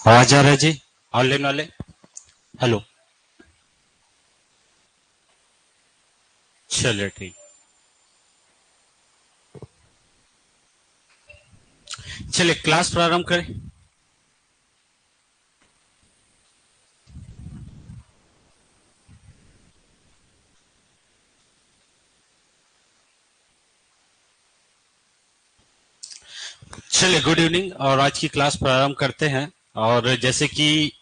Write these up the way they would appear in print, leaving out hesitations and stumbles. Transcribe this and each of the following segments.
आवाज आ रहा है जी ऑनलाइन वाले? हेलो, चलिए ठीक। चलिए क्लास प्रारंभ करें। चलिए गुड इवनिंग और आज की क्लास प्रारंभ करते हैं। और जैसे कि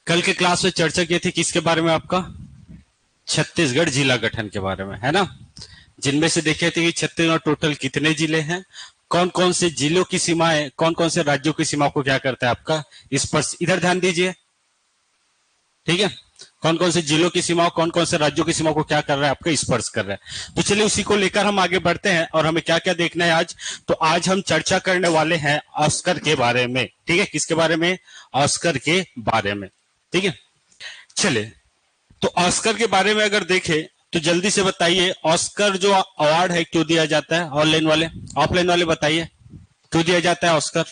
कल के क्लास में चर्चा की थी, किसके बारे में? आपका छत्तीसगढ़ जिला गठन के बारे में, है ना? जिनमें से देखे थे कि छत्तीसगढ़ टोटल कितने जिले हैं, कौन कौन से जिलों की सीमाएं, कौन कौन से राज्यों की सीमा को क्या करता है आपका इस पर। इधर ध्यान दीजिए, ठीक है? कौन कौन से जिलों की सीमा, कौन कौन से राज्यों की सीमा को क्या कर रहा है आपका स्पर्श कर रहा है। तो चलिए उसी को लेकर हम आगे बढ़ते हैं। और हमें क्या क्या देखना है आज? तो आज हम चर्चा करने वाले हैं ऑस्कर के बारे में। ठीक है, किसके बारे में? ऑस्कर के बारे में। ठीक है, चलिए तो ऑस्कर के बारे में अगर देखें तो जल्दी से बताइए, ऑस्कर जो अवार्ड है क्यों दिया जाता है? ऑनलाइन वाले, ऑफलाइन वाले बताइए, क्यों दिया जाता है ऑस्कर?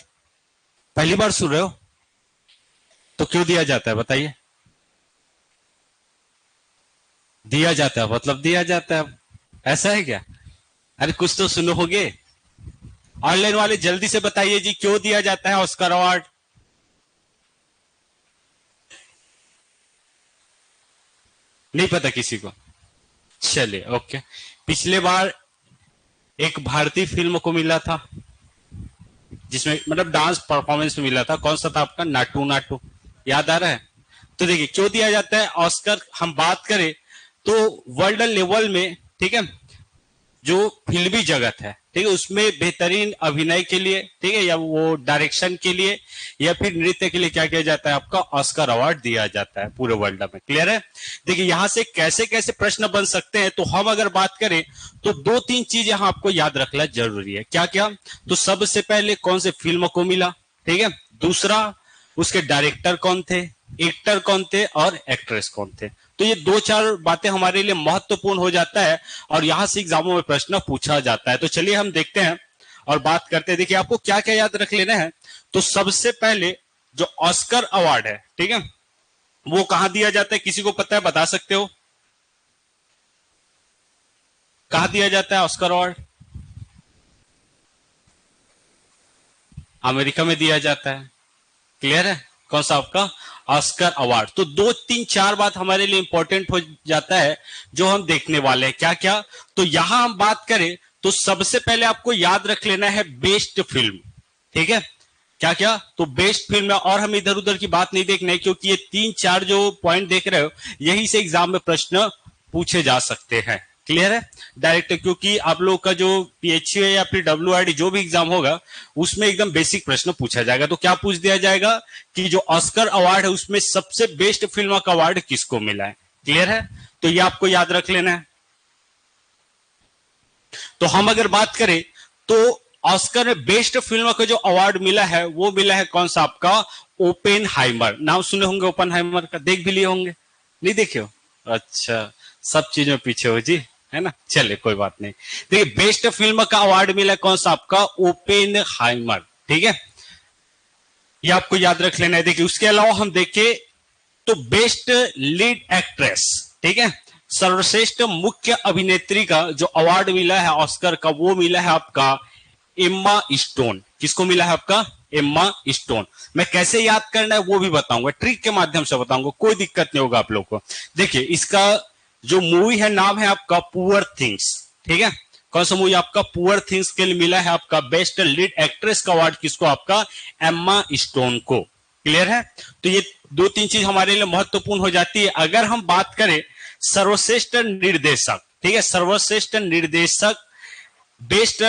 पहली बार सुन रहे हो तो क्यों दिया जाता है बताइए? दिया जाता है मतलब दिया जाता है, ऐसा है क्या? अरे कुछ तो सुनोगे। ऑनलाइन वाले जल्दी से बताइए जी, क्यों दिया जाता है ऑस्कर अवार्ड? नहीं पता किसी को? चलिए ओके। पिछले बार एक भारतीय फिल्म को मिला था, जिसमें मतलब डांस परफॉर्मेंस में मिला था। कौन सा था आपका? नाटू नाटू, याद आ रहा है? तो देखिए क्यों दिया जाता है ऑस्कर। हम बात करें तो वर्ल्ड लेवल में, ठीक है, जो फिल्मी जगत है, ठीक है, उसमें बेहतरीन अभिनय के लिए, ठीक है, या वो डायरेक्शन के लिए या फिर नृत्य के लिए क्या किया जाता है आपका? ऑस्कर अवार्ड दिया जाता है पूरे वर्ल्ड में। क्लियर है? देखिए यहां से कैसे कैसे प्रश्न बन सकते हैं, तो हम अगर बात करें तो दो तीन चीज यहां आपको याद रखना जरूरी है। क्या क्या? तो सबसे पहले कौन से फिल्म को मिला, ठीक है, दूसरा उसके डायरेक्टर कौन थे, एक्टर कौन थे और एक्ट्रेस कौन थे। तो ये दो चार बातें हमारे लिए महत्वपूर्ण हो जाता है और यहां से एग्जामों में प्रश्न पूछा जाता है। तो चलिए हम देखते हैं और बात करते हैं। देखिए आपको क्या क्या याद रख लेना है। तो सबसे पहले जो ऑस्कर अवार्ड है, ठीक है, वो कहां दिया जाता है? किसी को पता है? बता सकते हो कहां दिया जाता है ऑस्कर अवार्ड? अमेरिका में दिया जाता है। क्लियर है? कौन सा आपका? Oscar award. तो दो तीन चार बात हमारे लिए इंपॉर्टेंट हो जाता है जो हम देखने वाले हैं। क्या क्या? तो यहां हम बात करें तो सबसे पहले आपको याद रख लेना है बेस्ट फिल्म। ठीक है, क्या क्या? तो बेस्ट फिल्म है। और हम इधर उधर की बात नहीं देखना है, क्योंकि ये तीन चार जो पॉइंट देख रहे हो यही से एग्जाम में प्रश्न पूछे जा सकते हैं। क्लियर है? डायरेक्ट, क्योंकि आप लोग का जो पीएचयू या फिर डब्ल्यूआईडी जो भी एग्जाम होगा उसमें एकदम बेसिक प्रश्न पूछा जाएगा। तो क्या पूछ दिया जाएगा कि जो ऑस्कर अवार्ड है उसमें सबसे बेस्ट फिल्म का अवार्ड किसको मिला है। क्लियर है? तो ये आपको याद रख लेना है। तो हम अगर बात करें तो ऑस्कर में बेस्ट फिल्म का जो अवार्ड मिला है वो मिला है कौन सा आपका? ओपेनहाइमर। नाम सुने होंगे ओपेनहाइमर का, देख भी लिए होंगे। नहीं देखे हो? अच्छा, सब चीज में पीछे हो जी, है ना? चले कोई बात नहीं। देखिए बेस्ट फिल्म का अवार्ड मिला कौन सा आपका? ओपेनहाइमर। ठीक है, ये आपको याद रख लेना है। देखिए उसके अलावा हम देखें तो बेस्ट लीड एक्ट्रेस, ठीक है, सर्वश्रेष्ठ मुख्य अभिनेत्री का जो अवार्ड मिला है ऑस्कर का, वो मिला है आपका एम्मा स्टोन। किसको मिला है आपका? Emma stone. मैं कैसे याद करना है वो भी बताऊंगा, ट्रिक के माध्यम से बताऊंगा, कोई दिक्कत नहीं होगा आप लोग को। देखिए इसका जो मूवी है नाम है आपका पुअर थिंग्स। ठीक है, कौन सा मूवी आपका? पुअर थिंग्स के लिए मिला है आपका बेस्ट लीड एक्ट्रेस का अवार्ड। किसको? आपका एम्मा स्टोन को। क्लियर है? तो ये दो तीन चीज हमारे लिए महत्वपूर्ण हो जाती है। अगर हम बात करें सर्वश्रेष्ठ निर्देशक, ठीक है, सर्वश्रेष्ठ निर्देशक बेस्ट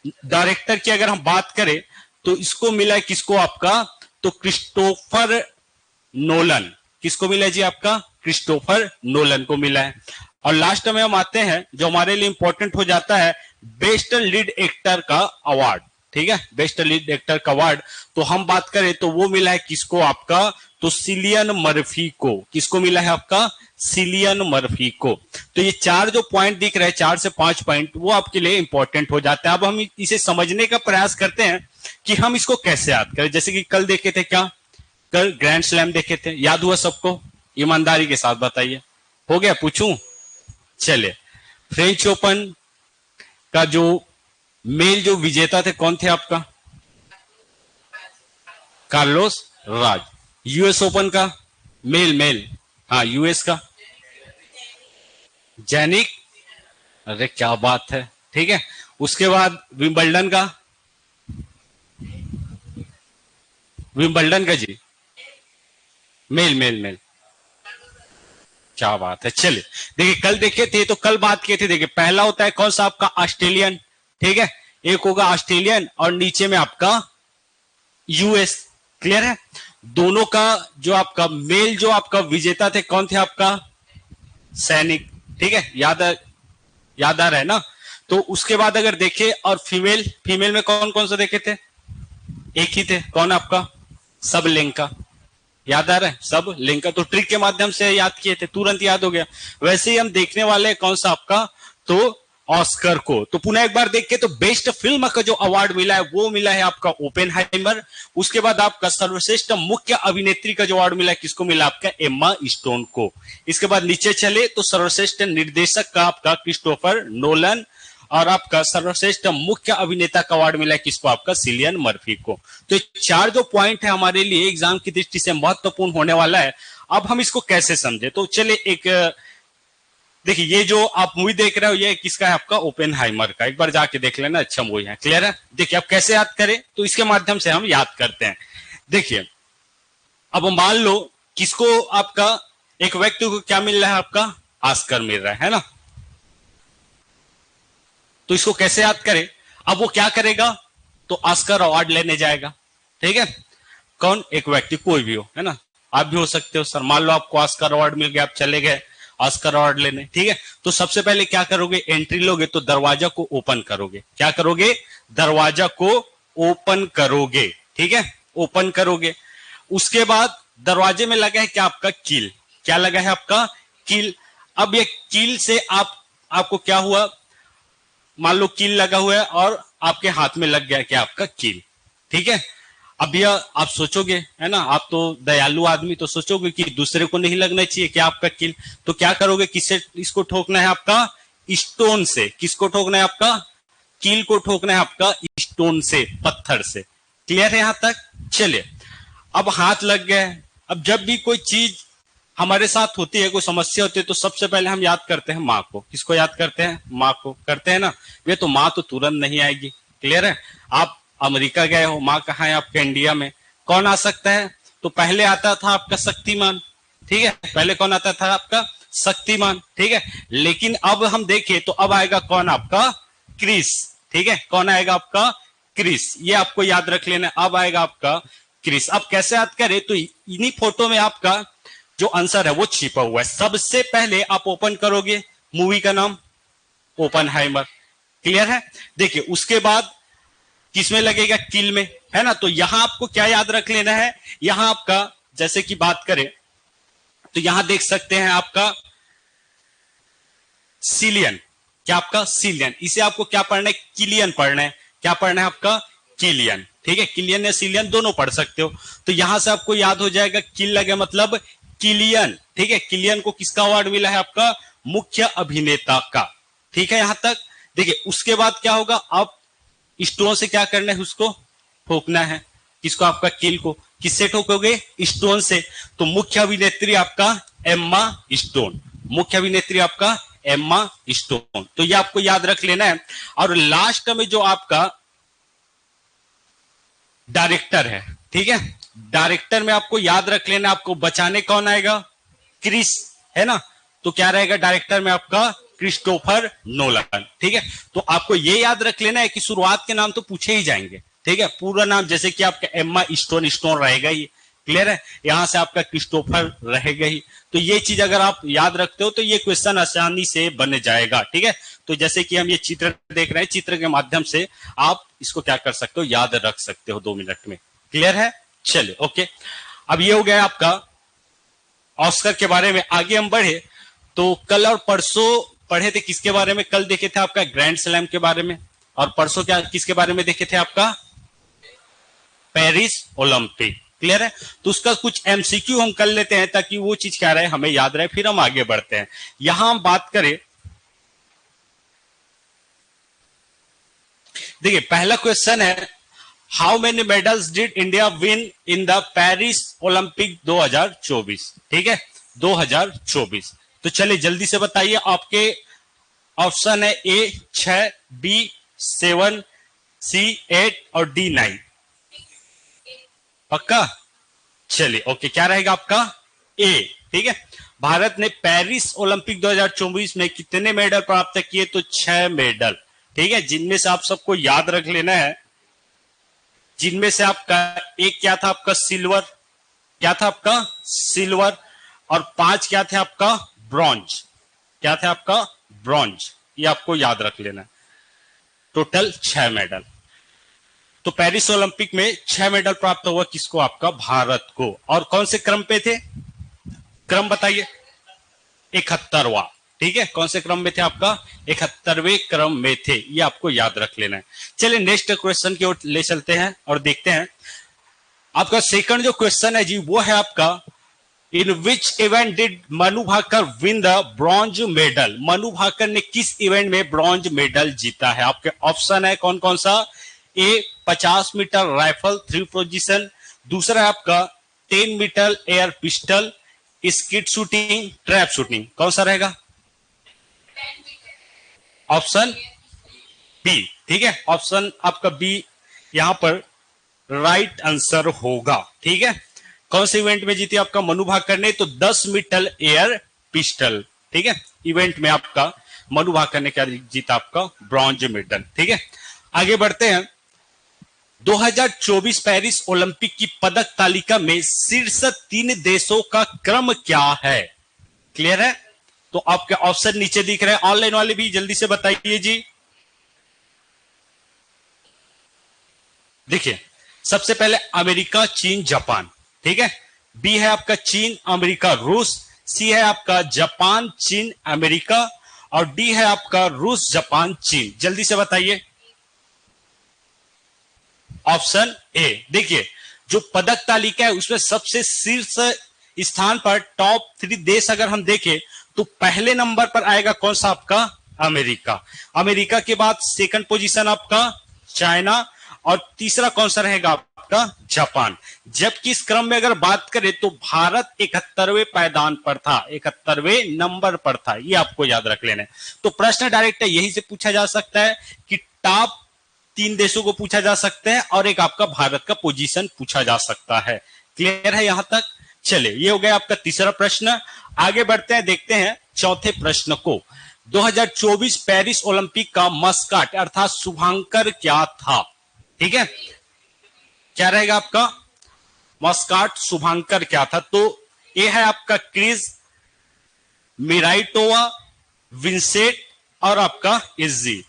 डायरेक्टर की अगर हम बात करें तो इसको मिला है किसको आपका? तो क्रिस्टोफर नोलन। किसको मिला है जी आपका? क्रिस्टोफर नोलन को मिला है। और लास्ट में हम आते हैं जो हमारे लिए इंपॉर्टेंट हो जाता है, बेस्ट लीड एक्टर का अवार्ड। ठीक है, बेस्ट लीड एक्टर का अवार्ड तो हम बात करें तो वो मिला है किसको आपका? तो सिलियन मर्फी को। किसको मिला है आपका? सिलियन मर्फी को। तो ये चार जो पॉइंट दिख रहे हैं, 4 से 5 पॉइंट, वो आपके लिए इंपॉर्टेंट हो जाता है। अब हम इसे समझने का प्रयास करते हैं कि हम इसको कैसे याद करें। जैसे कि कल देखे थे क्या, कल ग्रैंड स्लैम देखे थे, याद हुआ सबको? ईमानदारी के साथ बताइए, हो गया? पूछूं? चलिए, फ्रेंच ओपन का जो मेल जो विजेता थे कौन थे आपका? कार्लोस राज। यूएस ओपन का मेल मेल, हाँ यूएस का जैनिक, अरे क्या बात है, ठीक है। उसके बाद विंबलडन का, विंबलडन का जी मेल मेल मेल, क्या बात है। चलिए देखिए, कल देखे थे तो कल बात किए थे, देखिए पहला होता है कौन सा आपका? ऑस्ट्रेलियन, ठीक है, एक होगा ऑस्ट्रेलियन और नीचे में आपका यूएस। क्लियर है? दोनों का जो आपका मेल जो आपका विजेता थे कौन थे आपका? सैनिक, ठीक है, याद आ रहा है ना? तो उसके बाद अगर देखे और फीमेल, फीमेल में कौन कौन सा देखे थे? एक ही थे, कौन आपका? सब लेंका। याद आ रहा है? सब लेंका, तो ट्रिक के माध्यम से याद किए थे, तुरंत याद हो गया। वैसे ही हम देखने वाले हैं कौन सा आपका? तो ऑस्कर को। तो पुनः एक बार देख के, तो बेस्ट फिल्म का जो अवार्ड मिला है वो मिला है आपका ओपेनहाइमर। उसके बाद आपका सर्वश्रेष्ठ मुख्य अभिनेत्री का जो अवार्ड मिला है किसको मिला? आपका एम्मा स्टोन को। इसके बाद नीचे चले तो सर्वश्रेष्ठ निर्देशक का आपका क्रिस्टोफर नोलन, और आपका सर्वश्रेष्ठ मुख्य अभिनेता का अवार्ड मिला है किसको? आपका सिलियन मर्फी को। तो चार जो पॉइंट है हमारे लिए एग्जाम की दृष्टि से महत्वपूर्ण होने वाला है। अब हम इसको कैसे समझे? तो चले एक देखिए, ये जो आप मूवी देख रहे हो ये किसका है? आपका ओपेनहाइमर का। एक बार जाके देख लेना, अच्छा मूवी है। क्लियर है? देखिए अब कैसे याद करें, तो इसके माध्यम से हम याद करते हैं। देखिए, अब मान लो किसको आपका, एक व्यक्ति को क्या मिल रहा है? आपका ऑस्कर मिल रहा है ना? तो इसको कैसे याद करें? अब वो क्या करेगा? तो ऑस्कर अवार्ड लेने जाएगा, ठीक है। कौन? एक व्यक्ति, कोई भी हो, है ना? आप भी हो सकते हो सर। मान लो आपको ऑस्कर अवार्ड मिल गया, आप चले गए ऑस्कर अवार्ड लेने, ठीक है। तो सबसे पहले क्या करोगे? एंट्री लोगे तो दरवाजा को ओपन करोगे। क्या करोगे? दरवाजा को ओपन करोगे, ठीक है, ओपन करोगे। उसके बाद दरवाजे में लगा है क्या? आपका कील। क्या लगा है? आपका कील। अब ये कील से आपको क्या हुआ? मान लो कील लगा हुआ है और आपके हाथ में लग गया क्या? आपका कील, ठीक है। अब यह आप सोचोगे, है ना, आप तो दयालु आदमी, तो सोचोगे कि दूसरे को नहीं लगना चाहिए क्या आपका कील। तो क्या करोगे? किससे इसको ठोकना है? आपका स्टोन से। किसको ठोकना है? आपका कील को ठोकना है आपका स्टोन से, पत्थर से। क्लियर है यहां तक? चलिए, अब हाथ लग गए। अब जब भी कोई चीज हमारे साथ होती है, कोई समस्या होती है, तो सबसे पहले हम याद करते हैं माँ को। किसको याद करते हैं? माँ को करते हैं ना। ये तो माँ तो तुरंत नहीं आएगी। क्लियर है? आप अमेरिका गए हो, माँ कहाँ है? आपके इंडिया में। कौन आ सकता है? तो पहले आता था आपका शक्तिमान, ठीक है। पहले कौन आता था? आपका शक्तिमान, ठीक है। लेकिन अब हम देखें तो अब आएगा कौन? आपका क्रिस, ठीक है। कौन आएगा? आपका क्रिस। ये आपको याद रख लेना, अब आएगा आपका क्रिस। अब कैसे याद करें? तो इन्हीं फोटो में आपका जो आंसर है वो छिपा हुआ है। सबसे पहले आप ओपन करोगे, मूवी का नाम ओपनहाइमर। क्लियर है? देखिए, उसके बाद किसमें लगेगा? किल में, है ना। तो यहां आपको क्या याद रख लेना है? यहां आपका जैसे कि बात करें तो यहां देख सकते हैं आपका सिलियन। क्या? आपका सिलियन। इसे आपको क्या पढ़ना है? किलियन पढ़ना है। क्या पढ़ना है? आपका किलियन, ठीक है। किलियन या सिलियन दोनों पढ़ सकते हो। तो यहां से आपको याद हो जाएगा, किल लगे मतलब किलियन, ठीक है। किलियन को किसका अवार्ड मिला है? आपका मुख्य अभिनेता का, ठीक है यहां तक। देखिए, उसके बाद क्या होगा? आप स्टोन से क्या करना है? उसको ठोकना है। किसको? आपका किल को। किससे ठोकोगे? स्टोन से। तो मुख्य अभिनेत्री आपका एम्मा स्टोन। मुख्य अभिनेत्री आपका एम्मा स्टोन। तो ये आपको याद रख लेना है। और लास्ट में जो आपका डायरेक्टर है, ठीक है, डायरेक्टर में आपको याद रख लेना, आपको बचाने कौन आएगा? क्रिस, है ना। तो क्या रहेगा डायरेक्टर में? आपका क्रिस्टोफर नोलन, ठीक है। तो आपको ये याद रख लेना है कि शुरुआत के नाम तो पूछे ही जाएंगे, ठीक है। पूरा नाम जैसे कि आपका एम्मा स्टोन, स्टोन रहेगा ही। क्लियर है? यहां से आपका क्रिस्टोफर रहेगा ही। तो ये चीज अगर आप याद रखते हो तो ये क्वेश्चन आसानी से बन जाएगा, ठीक है। तो जैसे कि हम ये चित्र देख रहे हैं, चित्र के माध्यम से आप इसको क्या कर सकते हो? याद रख सकते हो 2 मिनट में। क्लियर है? चलिए, ओके। अब ये हो गया आपका ऑस्कर के बारे में। आगे हम बढ़े तो कल और परसों पढ़े थे किसके बारे में? कल देखे थे आपका ग्रैंड स्लैम के बारे में, और परसों क्या किसके बारे में देखे थे? आपका पेरिस ओलंपिक। क्लियर है? तो उसका कुछ एमसीक्यू हम कर लेते हैं ताकि वो चीज क्या रहे, हमें याद रहे, फिर हम आगे बढ़ते हैं। यहां हम बात करें, देखिए पहला क्वेश्चन है, how many medals did India win in the Paris Olympic 2024? ठीक है, 2024। तो चलिए जल्दी से बताइए। आपके ऑप्शन है ए 6, बी 7, सी 8 और डी 9। पक्का? चलिए ओके, क्या रहेगा आपका? ए। ठीक है, भारत ने पेरिस ओलंपिक 2024 में कितने मेडल प्राप्त किए? तो 6 मेडल। ठीक है, जिनमें से आप सबको याद रख लेना है, जिनमें से आपका एक क्या था? आपका सिल्वर। क्या था आपका? सिल्वर। और 5 क्या थे आपका? ब्रॉन्ज। क्या थे आपका? ब्रॉन्ज। ये आपको याद रख लेना है। Total 6 medal. तो पेरिस ओलंपिक में 6 मेडल प्राप्त हुआ किसको? आपका भारत को। और कौन से क्रम पे थे? क्रम बताइए। 71वां। ठीक है, कौन से क्रम में थे? आपका 71वें क्रम में थे। ये आपको याद रख लेना है। चलिए नेक्स्ट क्वेश्चन की ओर ले चलते हैं और देखते हैं। आपका सेकंड जो क्वेश्चन है जी, वो है आपका, in which event did Manu Bhaker win the bronze medal? Manu Bhaker ने किस इवेंट में ब्रॉन्ज मेडल जीता है? आपके ऑप्शन है कौन कौन सा? ए 50 मीटर राइफल 3 पोजीशन, दूसरा है आपका 10 meter air pistol, skeet shooting, trap shooting. कौन सा रहेगा? Option B. ठीक है, ऑप्शन आपका बी यहां पर राइट आंसर होगा। ठीक है, कौन से इवेंट में जीती आपका मनु भाकर ने? तो 10 मीटर एयर पिस्टल। ठीक है, इवेंट में आपका मनु भाकर ने क्या जीता? आपका ब्रॉन्ज मेडल। ठीक है, आगे बढ़ते हैं। 2024 पेरिस ओलंपिक की पदक तालिका में शीर्ष 3 देशों का क्रम क्या है? क्लियर है? तो आपके ऑप्शन नीचे दिख रहे हैं, ऑनलाइन वाले भी जल्दी से बताइए जी। देखिए, सबसे पहले अमेरिका, चीन, जापान। ठीक है, बी है आपका चीन, अमेरिका, रूस, सी है आपका जापान, चीन, अमेरिका, और डी है आपका रूस, जापान, चीन। जल्दी से बताइए। Option A. देखिए, जो पदक तालिका है उसमें सबसे शीर्ष स्थान पर टॉप 3 देश अगर हम देखें तो पहले नंबर पर आएगा कौन सा? आपका अमेरिका। अमेरिका के बाद सेकंड पोजीशन आपका चाइना, और तीसरा कौन सा रहेगा? आपका जापान। जबकि इस क्रम में अगर बात करें तो भारत 71वें पायदान पर था, 71वें नंबर पर था। ये आपको याद रख लेना है। तो प्रश्न डायरेक्ट यही से पूछा जा सकता है कि टॉप 3 देशों को पूछा जा सकता है और एक आपका भारत का पोजीशन पूछा जा सकता है। क्लियर है यहां तक? चलिए, ये हो गया आपका तीसरा प्रश्न। आगे बढ़ते हैं, देखते हैं चौथे प्रश्न को। 2024 पेरिस ओलंपिक का मस्काट अर्थात शुभांकर क्या था? ठीक है, क्या रहेगा आपका? मस्काट शुभांकर क्या था? तो ये है आपका क्रिज, मिराइटोवा, विंसेट और आपका इजी।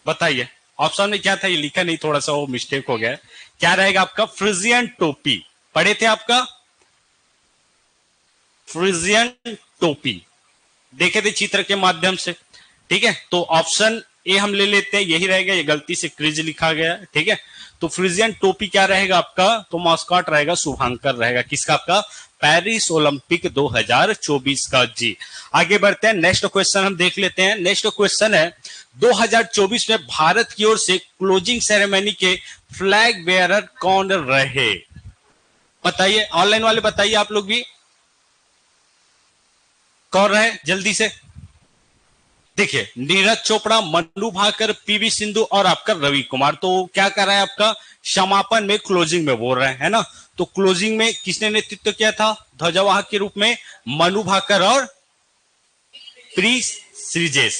बताइए, ऑप्शन में क्या था? ये लिखा नहीं, थोड़ा सा वो मिस्टेक हो गया। क्या रहेगा आपका? फ्रिजियन टोपी। पढ़े थे आपका? फ्रिजियन टोपी देखे थे चित्र के माध्यम से। ठीक है, तो ऑप्शन ए हम ले लेते हैं, यही रहेगा। ये गलती से क्रिज लिखा गया। ठीक है, तो फ्रिजियन टोपी क्या रहेगा आपका? तो मॉस्कॉट रहेगा, शुभांकर रहेगा। किसका? आपका पेरिस ओलंपिक 2024 का जी। आगे बढ़ते हैं, नेक्स्ट क्वेश्चन हम देख लेते हैं। नेक्स्ट क्वेश्चन है, 2024 में भारत की ओर से क्लोजिंग सेरेमनी के फ्लैग बेयरर कौन रहे? बताइए, ऑनलाइन वाले बताइए, आप लोग भी कौन रहे जल्दी से। देखिए, नीरज चोपड़ा, मनु भाकर, पीवी सिंधु और आपका रवि कुमार। तो क्या कर रहा है आपका? समापन में, क्लोजिंग में बोल रहे हैं, है ना? तो क्लोजिंग में किसने नेतृत्व किया था ध्वजवाहक के रूप में? मनु भाकर और प्री श्रीजेश।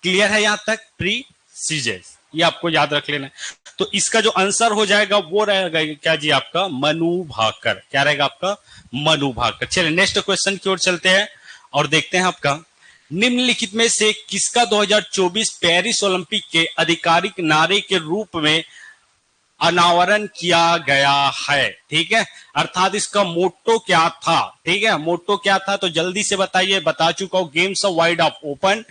क्लियर है यहां तक? प्री श्रीजेश, ये आपको याद रख लेना है। तो इसका जो आंसर हो जाएगा वो रहेगा क्या जी? आपका मनु भाकर। क्या रहेगा आपका? मनु भाकर। चलिए नेक्स्ट क्वेश्चन की ओर चलते हैं और देखते हैं आपका, निम्नलिखित में से किसका 2024 पेरिस ओलंपिक के आधिकारिक नारे के रूप में अनावरण किया गया है? ठीक है, अर्थात इसका मोटो क्या था? ठीक है, मोटो क्या था? तो जल्दी से बताइए। बता चुका हूं, games of wide of open,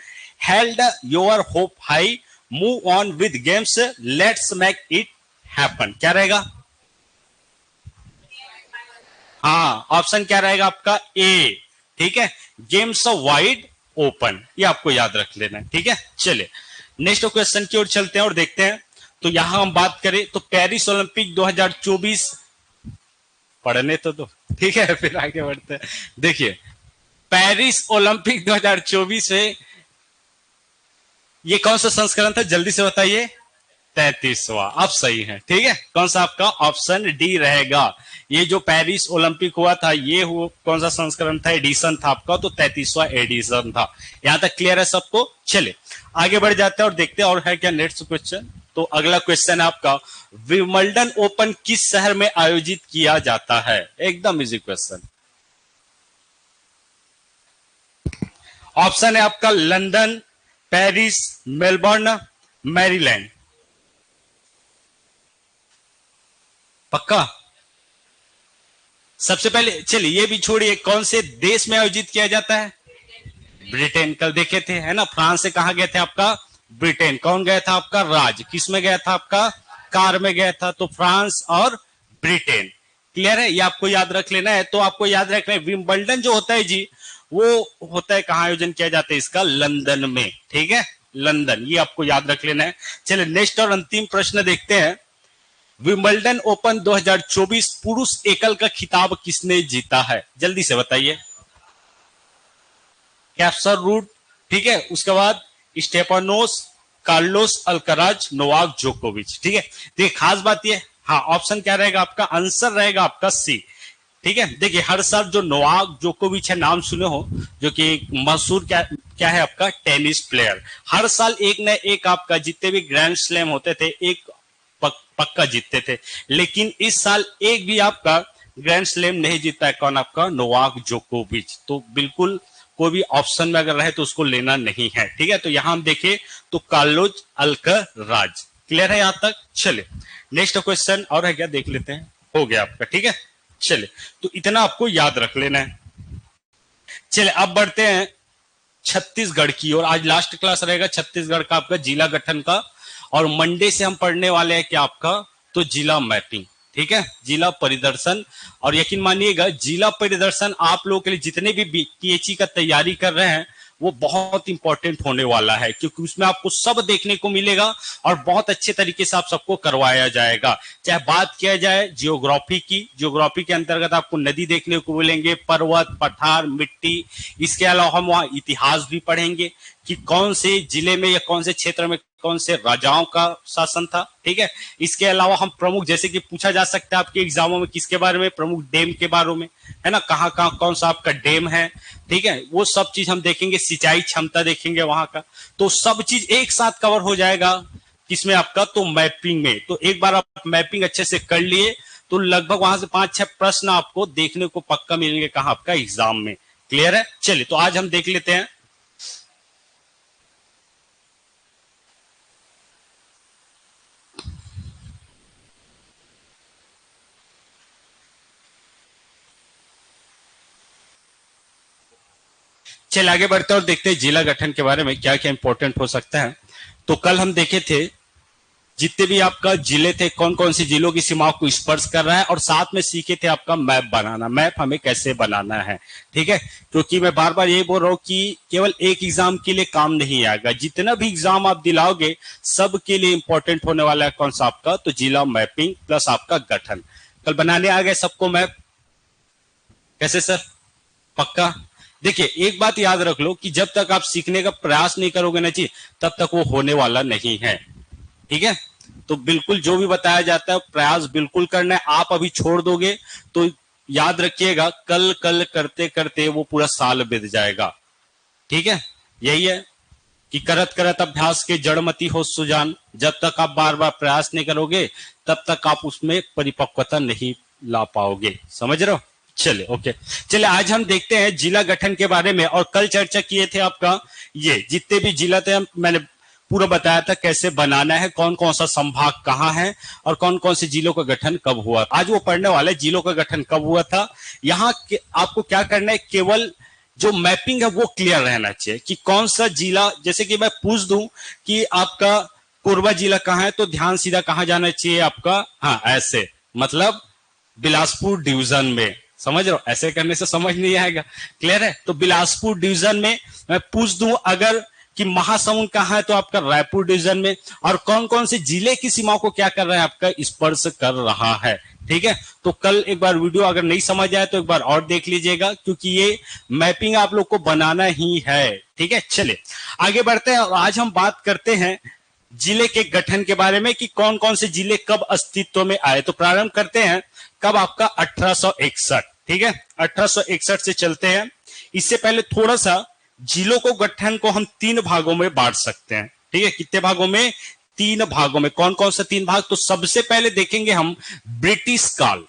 held your hope high, move on with games, let's make it happen. क्या रहेगा? हाँ, ऑप्शन क्या रहेगा आपका? ए। ठीक है, गेम्स ऑफ वाइड ओपन, ये आपको याद रख लेना है। ठीक है, चलिए नेक्स्ट क्वेश्चन की ओर चलते हैं और देखते हैं। तो यहां हम बात करें तो पेरिस ओलंपिक 2024 पढ़ने तो दो, ठीक है, फिर आगे बढ़ते हैं। देखिए, पेरिस ओलंपिक 2024 में ये कौन सा संस्करण था, जल्दी से बताइए? 33वां। अब सही है। ठीक है, कौन सा आपका? ऑप्शन डी रहेगा। ये जो पेरिस ओलंपिक हुआ था, ये कौन सा संस्करण था? एडिशन था आपका, तो 33वां एडिशन था। यहां तक क्लियर है सबको? चले आगे बढ़ जाते हैं और देखते हैं और है क्या नेक्स्ट क्वेश्चन। तो अगला क्वेश्चन है आपका, विंबलडन ओपन किस शहर में आयोजित किया जाता है? एकदम इजी क्वेश्चन। ऑप्शन है आपका लंदन, पेरिस, मेलबर्न, मैरीलैंड। पक्का? सबसे पहले चलिए ये भी छोड़िए, कौन से देश में आयोजित किया जाता है? ब्रिटेन। कल देखे थे, है ना? फ्रांस से कहा गए थे आपका? ब्रिटेन। कौन गया था आपका? राज। किस में गया था आपका? कार में गया था। तो फ्रांस और ब्रिटेन। क्लियर है? ये आपको याद रख लेना है। तो आपको याद रखना है विंबलडन जो होता है जी, वो होता है कहां आयोजन किया जाता है इसका? लंदन में। ठीक है, लंदन, ये आपको याद रख लेना है। चलिए नेक्स्ट और अंतिम प्रश्न देखते हैं। विंबलडन ओपन 2024 पुरुष एकल का खिताब किसने जीता है? जल्दी से बताइए। कैप्सर रूट, ठीक है, उसके बाद स्टेफानोस, कार्लोस अल्कराज, नोवाक जोकोविच। ठीक है, देखिए खास बात ये, हाँ ऑप्शन क्या रहेगा आपका? आंसर रहेगा आपका सी। ठीक है, देखिए हर साल जो नोवाक जोकोविच है, नाम सुने हो, जो कि मशहूर क्या क्या है आपका? Tennis player. हर साल एक न एक आपका जितने भी ग्रैंड स्लैम होते थे, एक पक्का जीतते थे। लेकिन इस साल एक भी आपका ग्रैंड स्लैम नहीं जीता है। कौन? आपका नोवाक जोकोविच। तो बिल्कुल कोई भी ऑप्शन में अगर रहे तो उसको लेना नहीं है। ठीक है, तो यहां हम देखें तो कार्लोस अल्कराज। क्लियर है यहां तक? चले नेक्स्ट क्वेश्चन और है क्या, देख लेते हैं। हो गया आपका। ठीक है, चले तो इतना आपको याद रख लेना है। चले अब बढ़ते हैं छत्तीसगढ़ की और आज लास्ट क्लास रहेगा छत्तीसगढ़ का आपका जिला गठन का। और मंडे से हम पढ़ने वाले हैं कि आपका तो जिला मैपिंग। ठीक है, जिला परिदर्शन। और यकीन मानिएगा जिला परिदर्शन आप लोगों के लिए जितने भी पीएचई का तैयारी कर रहे हैं वो बहुत इंपॉर्टेंट होने वाला है, क्योंकि उसमें आपको सब देखने को मिलेगा और बहुत अच्छे तरीके से आप सबको करवाया जाएगा। चाहे बात किया जाए जियोग्राफी की, जियोग्राफी के अंतर्गत आपको नदी देखने को मिलेंगे, पर्वत, पठार, मिट्टी। इसके अलावा हम वहाँ इतिहास भी पढ़ेंगे कि कौन से जिले में या कौन से क्षेत्र में कौन से राजाओं का शासन था। ठीक है, इसके अलावा हम प्रमुख, जैसे कि पूछा जा सकता है आपके एग्जामों में किसके बारे में? प्रमुख डैम के बारे में, है ना? कहाँ कहाँ कौन सा आपका डैम है, ठीक है, वो सब चीज हम देखेंगे। सिंचाई क्षमता देखेंगे वहां का। तो सब चीज एक साथ कवर हो जाएगा किसमें? आपका तो मैपिंग में। तो एक बार आप मैपिंग अच्छे से कर लिए तो लगभग वहां से 5-6 प्रश्न आपको देखने को पक्का मिलेंगे। कहाँ? आपका एग्जाम में। क्लियर है? चलिए तो आज हम देख लेते हैं। चल आगे बढ़ते हैं और देखते हैं जिला गठन के बारे में क्या क्या इंपॉर्टेंट हो सकता है। तो कल हम देखे थे जितने भी आपका जिले थे, कौन कौन सी जिलों की सीमाओं को स्पर्श कर रहा है, और साथ में सीखे थे आपका मैप बनाना। मैप हमें कैसे बनाना है। ठीक है, क्योंकि मैं बार बार यही बोल रहा हूं कि केवल एक एग्जाम के लिए काम नहीं आएगा, जितना भी एग्जाम आप दिलाओगे सब के लिए इंपॉर्टेंट होने वाला है। कौन सा? आपका तो जिला मैपिंग प्लस आपका गठन। कल बनाने आ गए सबको मैप? कैसे सर? पक्का? देखिए एक बात याद रख लो कि जब तक आप सीखने का प्रयास नहीं करोगे ना जी, तब तक वो होने वाला नहीं है। ठीक है, तो बिल्कुल जो भी बताया जाता है प्रयास बिल्कुल करना है। आप अभी छोड़ दोगे तो याद रखिएगा कल कल करते करते वो पूरा साल बीत जाएगा। ठीक है, यही है कि करत करत अभ्यास के जड़मती हो सुजान। जब तक आप बार बार प्रयास नहीं करोगे तब तक आप उसमें परिपक्वता नहीं ला पाओगे। समझ रहे हो? चले ओके, चले आज हम देखते हैं जिला गठन के बारे में। और कल चर्चा किए थे आपका ये जितने भी जिला थे, मैंने पूरा बताया था कैसे बनाना है, कौन कौन सा संभाग कहाँ है और कौन कौन से जिलों का गठन कब हुआ। आज वो पढ़ने वाले जिलों का गठन कब हुआ था। यहाँ आपको क्या करना है, केवल जो मैपिंग है वो क्लियर रहना चाहिए कि कौन सा जिला, जैसे कि मैं पूछ दूं कि आपका कोरबा जिला कहाँ है, तो ध्यान सीधा कहाँ जाना चाहिए आपका, हाँ ऐसे, मतलब बिलासपुर डिवीजन में। समझ रहे हो, ऐसे करने से समझ नहीं आएगा। क्लियर है, तो बिलासपुर डिवीजन में मैं पूछ दूं अगर कि महासमुंद कहाँ है, तो आपका रायपुर डिवीजन में। और कौन कौन से जिले की सीमाओं को क्या कर रहा है, आपका स्पर्श कर रहा है। ठीक है, तो कल एक बार वीडियो अगर नहीं समझ आए तो एक बार और देख लीजिएगा, क्योंकि ये मैपिंग आप लोग को बनाना ही है। ठीक है, चलिए आगे बढ़ते हैं। आज हम बात करते हैं जिले के गठन के बारे में कि कौन कौन से जिले कब अस्तित्व में आए। तो प्रारंभ करते हैं कब, आपका 1861। ठीक है, 1861 से चलते हैं। इससे पहले थोड़ा सा जिलों को गठन को हम 3 भागों में बांट सकते हैं। ठीक है, कितने भागों में, 3 भागों में। कौन कौन से 3 भाग, तो सबसे पहले देखेंगे हम ब्रिटिश काल।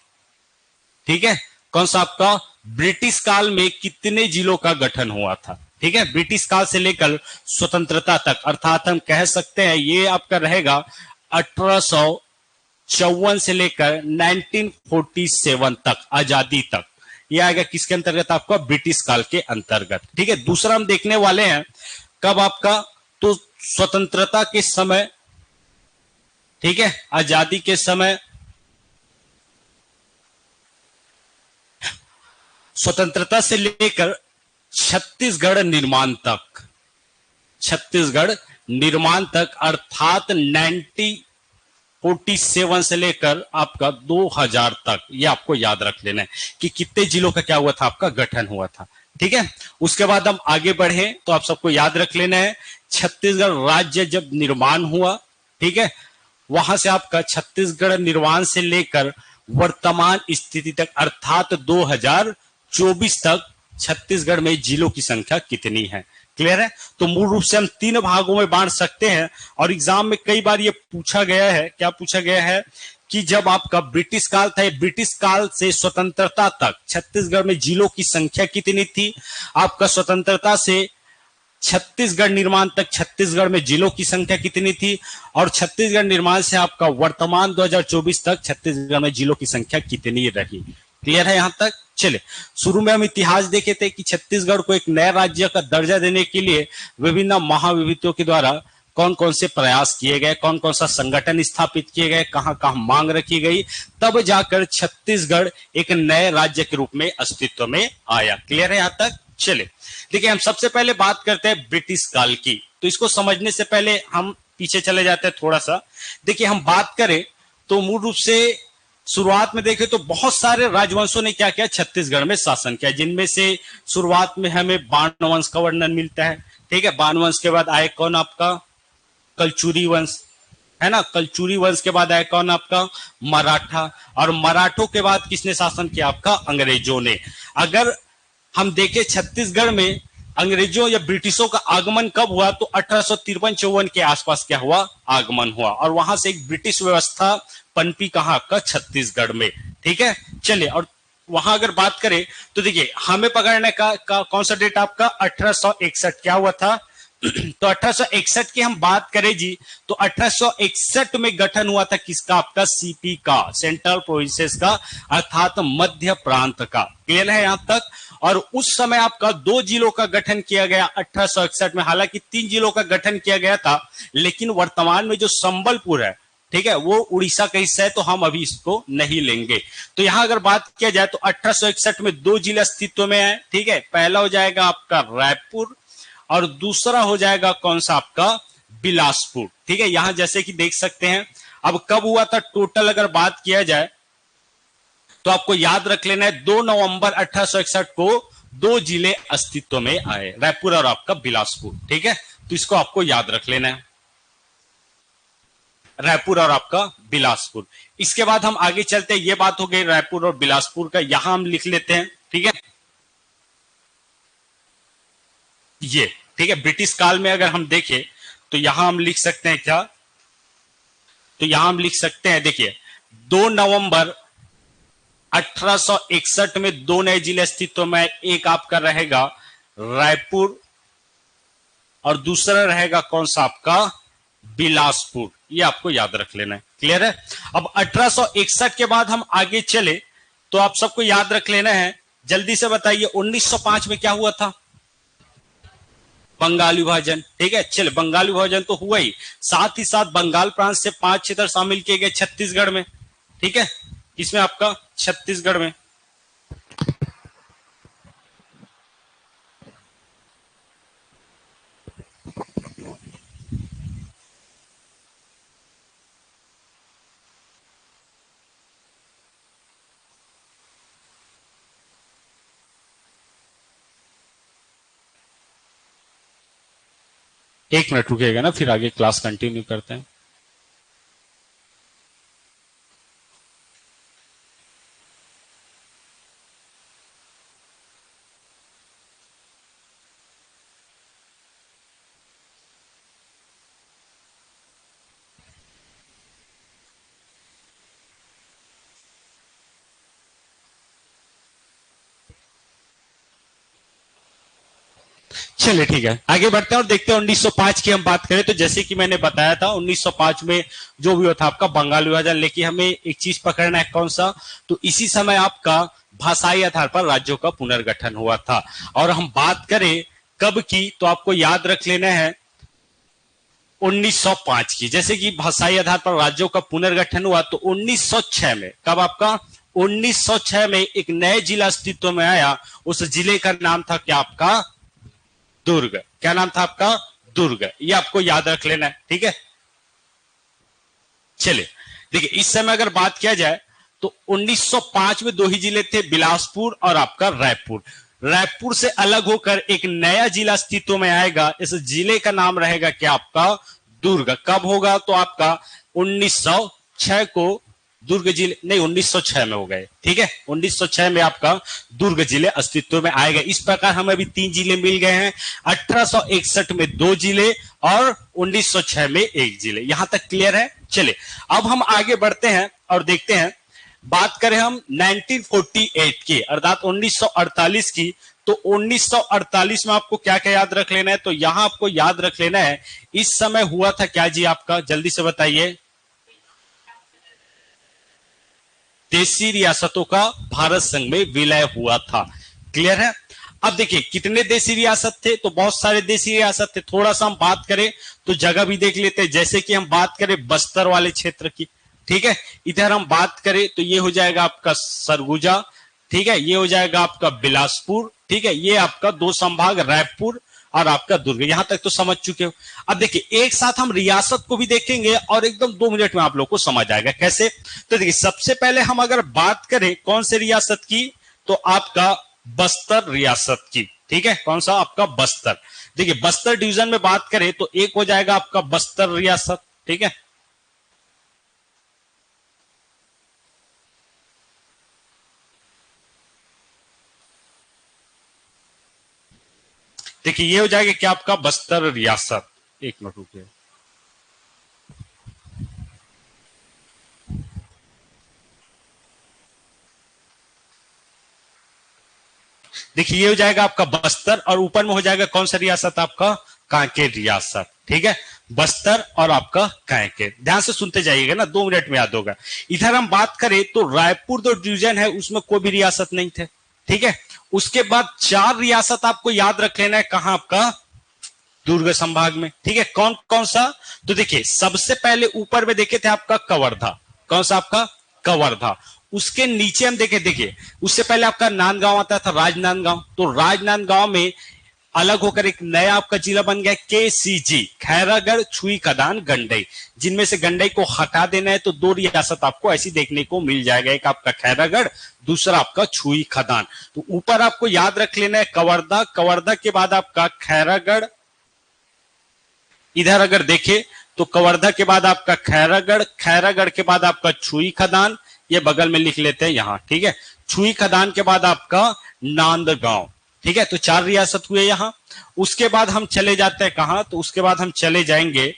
ठीक है, कौन सा आपका, ब्रिटिश काल में कितने जिलों का गठन हुआ था। ठीक है, ब्रिटिश काल से लेकर स्वतंत्रता तक, अर्थात हम कह सकते हैं ये आपका रहेगा 1854 से लेकर 1947 तक, आजादी तक। ये आएगा किसके अंतर्गत, आपका ब्रिटिश काल के अंतर्गत। ठीक है, दूसरा हम देखने वाले हैं कब आपका, तो स्वतंत्रता के समय। ठीक है, आजादी के समय, स्वतंत्रता से लेकर छत्तीसगढ़ निर्माण तक, छत्तीसगढ़ निर्माण तक, अर्थात 1947 से लेकर आपका 2000 तक। ये आपको याद रख लेना है कि कितने जिलों का क्या हुआ था, आपका गठन हुआ था। ठीक है, उसके बाद हम आगे बढ़े तो आप सबको याद रख लेना है छत्तीसगढ़ राज्य जब निर्माण हुआ। ठीक है, वहां से आपका छत्तीसगढ़ निर्माण से लेकर वर्तमान स्थिति तक, अर्थात 2024 तक छत्तीसगढ़ में जिलों की संख्या कितनी है। क्लियर है, तो मूल रूप से हम 3 भागों में बांट सकते हैं। और एग्जाम में कई बार ये पूछा गया है, क्या पूछा गया है कि जब आपका ब्रिटिश काल था, ब्रिटिश काल से स्वतंत्रता तक छत्तीसगढ़ में जिलों की संख्या कितनी थी। आपका स्वतंत्रता से छत्तीसगढ़ निर्माण तक छत्तीसगढ़ में जिलों की संख्या कितनी थी, और छत्तीसगढ़ निर्माण से आपका वर्तमान 2024 तक छत्तीसगढ़ में जिलों की संख्या कितनी रही। क्लियर है यहां तक। चले, शुरू में हम इतिहास देखे थे कि छत्तीसगढ़ को एक नए राज्य का दर्जा देने के लिए विभिन्न महाविभूतियों के द्वारा कौन कौन से प्रयास किए गए, कौन कौन सा संगठन स्थापित किए गए, कहां कहां मांग रखी गई, तब जाकर छत्तीसगढ़ एक नए राज्य के रूप में अस्तित्व में आया। क्लियर है यहां तक। चले, देखिए हम सबसे पहले बात करते हैं ब्रिटिश काल की। तो इसको समझने से पहले हम पीछे चले जाते हैं थोड़ा सा। देखिए हम बात करें तो मूल रूप से शुरुआत में देखें तो बहुत सारे राजवंशों ने क्या किया, छत्तीसगढ़ में शासन किया, जिनमें से शुरुआत में हमें बाण वंश का वर्णन मिलता है। ठीक है, बाण वंश के बाद आए कौन, आपका कलचुरी वंश, है ना। कलचुरी वंश के बाद आए कौन, आपका मराठा। और मराठों के बाद किसने शासन किया, आपका अंग्रेजों ने। अगर हम देखें छत्तीसगढ़ में अंग्रेजों या ब्रिटिशों का आगमन कब हुआ, तो 1853-54 के आसपास क्या हुआ, आगमन हुआ। और वहां से एक ब्रिटिश व्यवस्था पनपी, कहां का, छत्तीसगढ़ में। ठीक है, चलिए, और वहां अगर बात करें तो देखिए हमें पकड़ने का कौन सा डेट आपका 1861 क्या हुआ था। तो 1861 की हम बात करें जी, तो 1861 में गठन हुआ था किसका, आपका सीपी का, सेंट्रल प्रोविंसेस का, अर्थात मध्य प्रांत का। क्लियर है यहां तक। और उस समय आपका 2 जिलों का गठन किया गया 1861 में। हालांकि 3 जिलों का गठन किया गया था, लेकिन वर्तमान में जो संबलपुर है, ठीक है, वो उड़ीसा का हिस्सा है, तो हम अभी इसको नहीं लेंगे। तो यहां अगर बात किया जाए तो 1861 में 2 जिले अस्तित्व में है। ठीक है, पहला हो जाएगा आपका रायपुर और दूसरा हो जाएगा कौन सा, आपका बिलासपुर। ठीक है, यहां जैसे कि देख सकते हैं। अब कब हुआ था टोटल अगर बात किया जाए तो आपको याद रख लेना है 2 नवंबर 1861 को 2 जिले अस्तित्व में आए, रायपुर और आपका बिलासपुर। ठीक है, तो इसको आपको याद रख लेना है, रायपुर और आपका बिलासपुर। इसके बाद हम आगे चलते हैं। ये बात हो गई रायपुर और बिलासपुर का, यहां हम लिख लेते हैं। ठीक है, ये ठीक है, ब्रिटिश काल में अगर हम देखें तो यहां हम लिख सकते हैं क्या, तो यहां हम लिख सकते हैं, देखिए 2 नवंबर 1861 में 2 नए जिले अस्तित्व में, एक आपका रहेगा रायपुर और दूसरा रहेगा कौन सा, आपका बिलासपुर। ये आपको याद रख लेना है। क्लियर है। अब 1861 के बाद हम आगे चले तो आप सबको याद रख लेना है, जल्दी से बताइए 1905 में क्या हुआ था। बंगाल विभाजन, ठीक है। चल बंगाल विभाजन तो हुआ ही, साथ ही साथ बंगाल प्रांत से 5 क्षेत्र शामिल किए गए छत्तीसगढ़ में, ठीक है। इसमें आपका छत्तीसगढ़ में। एक मिनट रुकेगा ना, फिर आगे क्लास कंटिन्यू करते हैं। चलिए ठीक है, आगे बढ़ते हैं और देखते हैं 1905 की हम बात करें तो जैसे कि मैंने बताया था 1905 में जो भी था आपका बंगाल विभाजन, लेकिन हमें एक चीज पकड़ना है, कौन सा, तो इसी समय आपका भाषाई आधार पर राज्यों का पुनर्गठन हुआ था। और हम बात करें कब की, तो आपको याद रख लेना है 1905 की। जैसे कि भाषाई आधार पर राज्यों का पुनर्गठन हुआ तो 1906 में, कब आपका 1906 में एक नए जिला अस्तित्व में आया, उस जिले का नाम था क्या आपका, दुर्ग। क्या नाम था आपका, दुर्ग। ये आपको याद रख लेना है, ठीक है। चलिए देखिए, इस समय अगर बात किया जाए तो 1905 में दो ही जिले थे, बिलासपुर और आपका रायपुर। रायपुर से अलग होकर एक नया जिला अस्तित्व में आएगा, इस जिले का नाम रहेगा क्या आपका, दुर्ग। कब होगा, तो आपका 1906 को दुर्ग जिले, नहीं 1906 में हो गए, ठीक है। 1906 में आपका दुर्ग जिले अस्तित्व में आएगा। इस प्रकार हमें अभी 3 जिले मिल गए हैं, 1861 में 2 जिले और 1906 में 1 जिले। यहां तक क्लियर है। चले अब हम आगे बढ़ते हैं और देखते हैं, बात करें हम 1948 की, अर्थात 1948 की, तो 1948 में आपको क्या क्या याद रख लेना है, तो यहां आपको याद रख लेना है इस समय हुआ था क्या जी आपका, जल्दी से बताइए। देशी रियासतों का भारत संघ में विलय हुआ था। क्लियर है। अब देखिए कितने देशी रियासत थे, तो बहुत सारे देशी रियासत थे। थोड़ा सा हम बात करें तो जगह भी देख लेते हैं, जैसे कि हम बात करें बस्तर वाले क्षेत्र की, ठीक है। इधर हम बात करें तो ये हो जाएगा आपका सरगुजा, ठीक है। ये हो जाएगा आपका बिलासपुर, ठीक है। ये आपका 2 संभाग रायपुर और आपका दुर्ग। यहां तक तो समझ चुके हो। अब देखिए एक साथ हम रियासत को भी देखेंगे और एकदम 2 मिनट में आप लोग को समझ आएगा कैसे। तो देखिए सबसे पहले हम अगर बात करें कौन से रियासत की, तो आपका बस्तर रियासत की, ठीक है। कौन सा आपका, बस्तर। देखिए बस्तर डिवीजन में बात करें तो एक हो जाएगा आपका बस्तर रियासत, ठीक है। देखिए ये हो जाएगा क्या आपका बस्तर रियासत। एक मिनट रुकिए। देखिए ये हो जाएगा आपका बस्तर और ऊपर में हो जाएगा कौन सा रियासत आपका, कांकेर रियासत, ठीक है। बस्तर और आपका कांकेर, ध्यान से सुनते जाइएगा ना, 2 मिनट में याद होगा। इधर हम बात करें तो रायपुर जो डिवीजन है उसमें कोई भी रियासत नहीं थे, ठीक है। उसके बाद 4 रियासत आपको याद रख लेना है, कहां आपका, दुर्ग संभाग में, ठीक है। कौन कौन सा, तो देखिए सबसे पहले ऊपर में देखे थे आपका कवर्धा, कौन सा आपका, कवर्धा। उसके नीचे हम देखे, देखिए उससे पहले आपका नांदगांव आता था, राजनांदगांव। तो राजनांदगांव में अलग होकर एक नया आपका जिला बन गया KCG, खैरागढ़, छुई खदान, गंडई। जिनमें से गंडई को हटा देना है तो 2 रियासत आपको ऐसी देखने को मिल जाएगा, एक आपका खैरागढ़, दूसरा आपका छुई खदान। तो ऊपर आपको याद रख लेना है कवर्धा, कवर्धा के बाद आपका खैरागढ़। इधर अगर देखे तो कवर्धा के बाद आपका खैरागढ़, खैरागढ़ के बाद आपका छुई खदान, ये बगल में लिख लेते हैं यहां, ठीक है। छुई खदान के बाद आपका नांदगांव, ठीक है। तो 4 रियासत हुए यहां। उसके बाद हम चले जाते हैं कहां, तो उसके बाद हम चले जाएंगे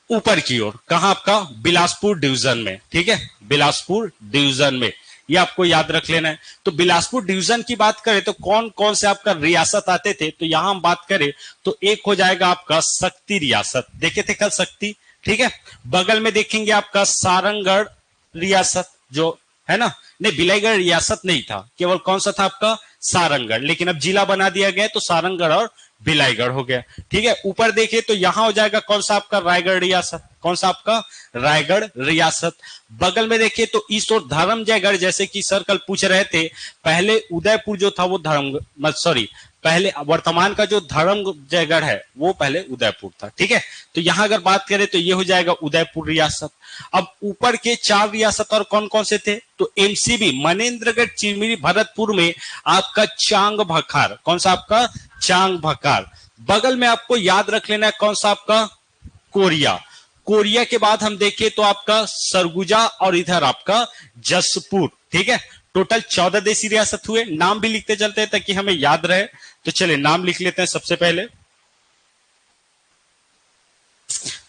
ऊपर की ओर, कहां आपका, बिलासपुर डिवीजन में, ठीक है। बिलासपुर डिवीजन में, ये आपको याद रख लेना है। तो बिलासपुर डिवीजन की बात करें तो कौन कौन से आपका रियासत आते थे, तो यहां हम बात करें तो एक हो जाएगा आपका शक्ति रियासत, देखे थे कल शक्ति, ठीक है। बगल में देखेंगे आपका सारंगढ़ रियासत, जो है ना। नहीं, बिलाईगढ़ रियासत नहीं था, केवल कौन सा था आपका सारंगगढ़, लेकिन अब जिला बना दिया गया तो सारंगगढ़ और बिलाईगढ़ हो गया। ठीक है, ऊपर देखिए तो यहां हो जाएगा कौन सा आपका रायगढ़ रियासत, कौन सा आपका रायगढ़ रियासत। बगल में देखिए तो ईस्ट और धर्मजयगढ़, जैसे कि सर कल पूछ रहे थे, पहले उदयपुर जो था वो धर्म सॉरी पहले वर्तमान का जो धर्मजयगढ़ है वो पहले उदयपुर था। ठीक है, तो यहां अगर बात करें तो ये हो जाएगा उदयपुर रियासत। अब ऊपर के 4 रियासत और कौन कौन से थे, तो एमसीबी मनेन्द्रगढ़, चिरमिरी, भरतपुर में आपका चांग भखार, कौन सा आपका चांग भखार। बगल में आपको याद रख लेना है कौन सा आपका कोरिया। कोरिया के बाद हम देखें तो आपका सरगुजा और इधर आपका जसपुर। ठीक है, टोटल 14 देशी रियासत हुए। नाम भी लिखते चलते हैं ताकि हमें याद रहे, तो चलिए नाम लिख लेते हैं सबसे पहले।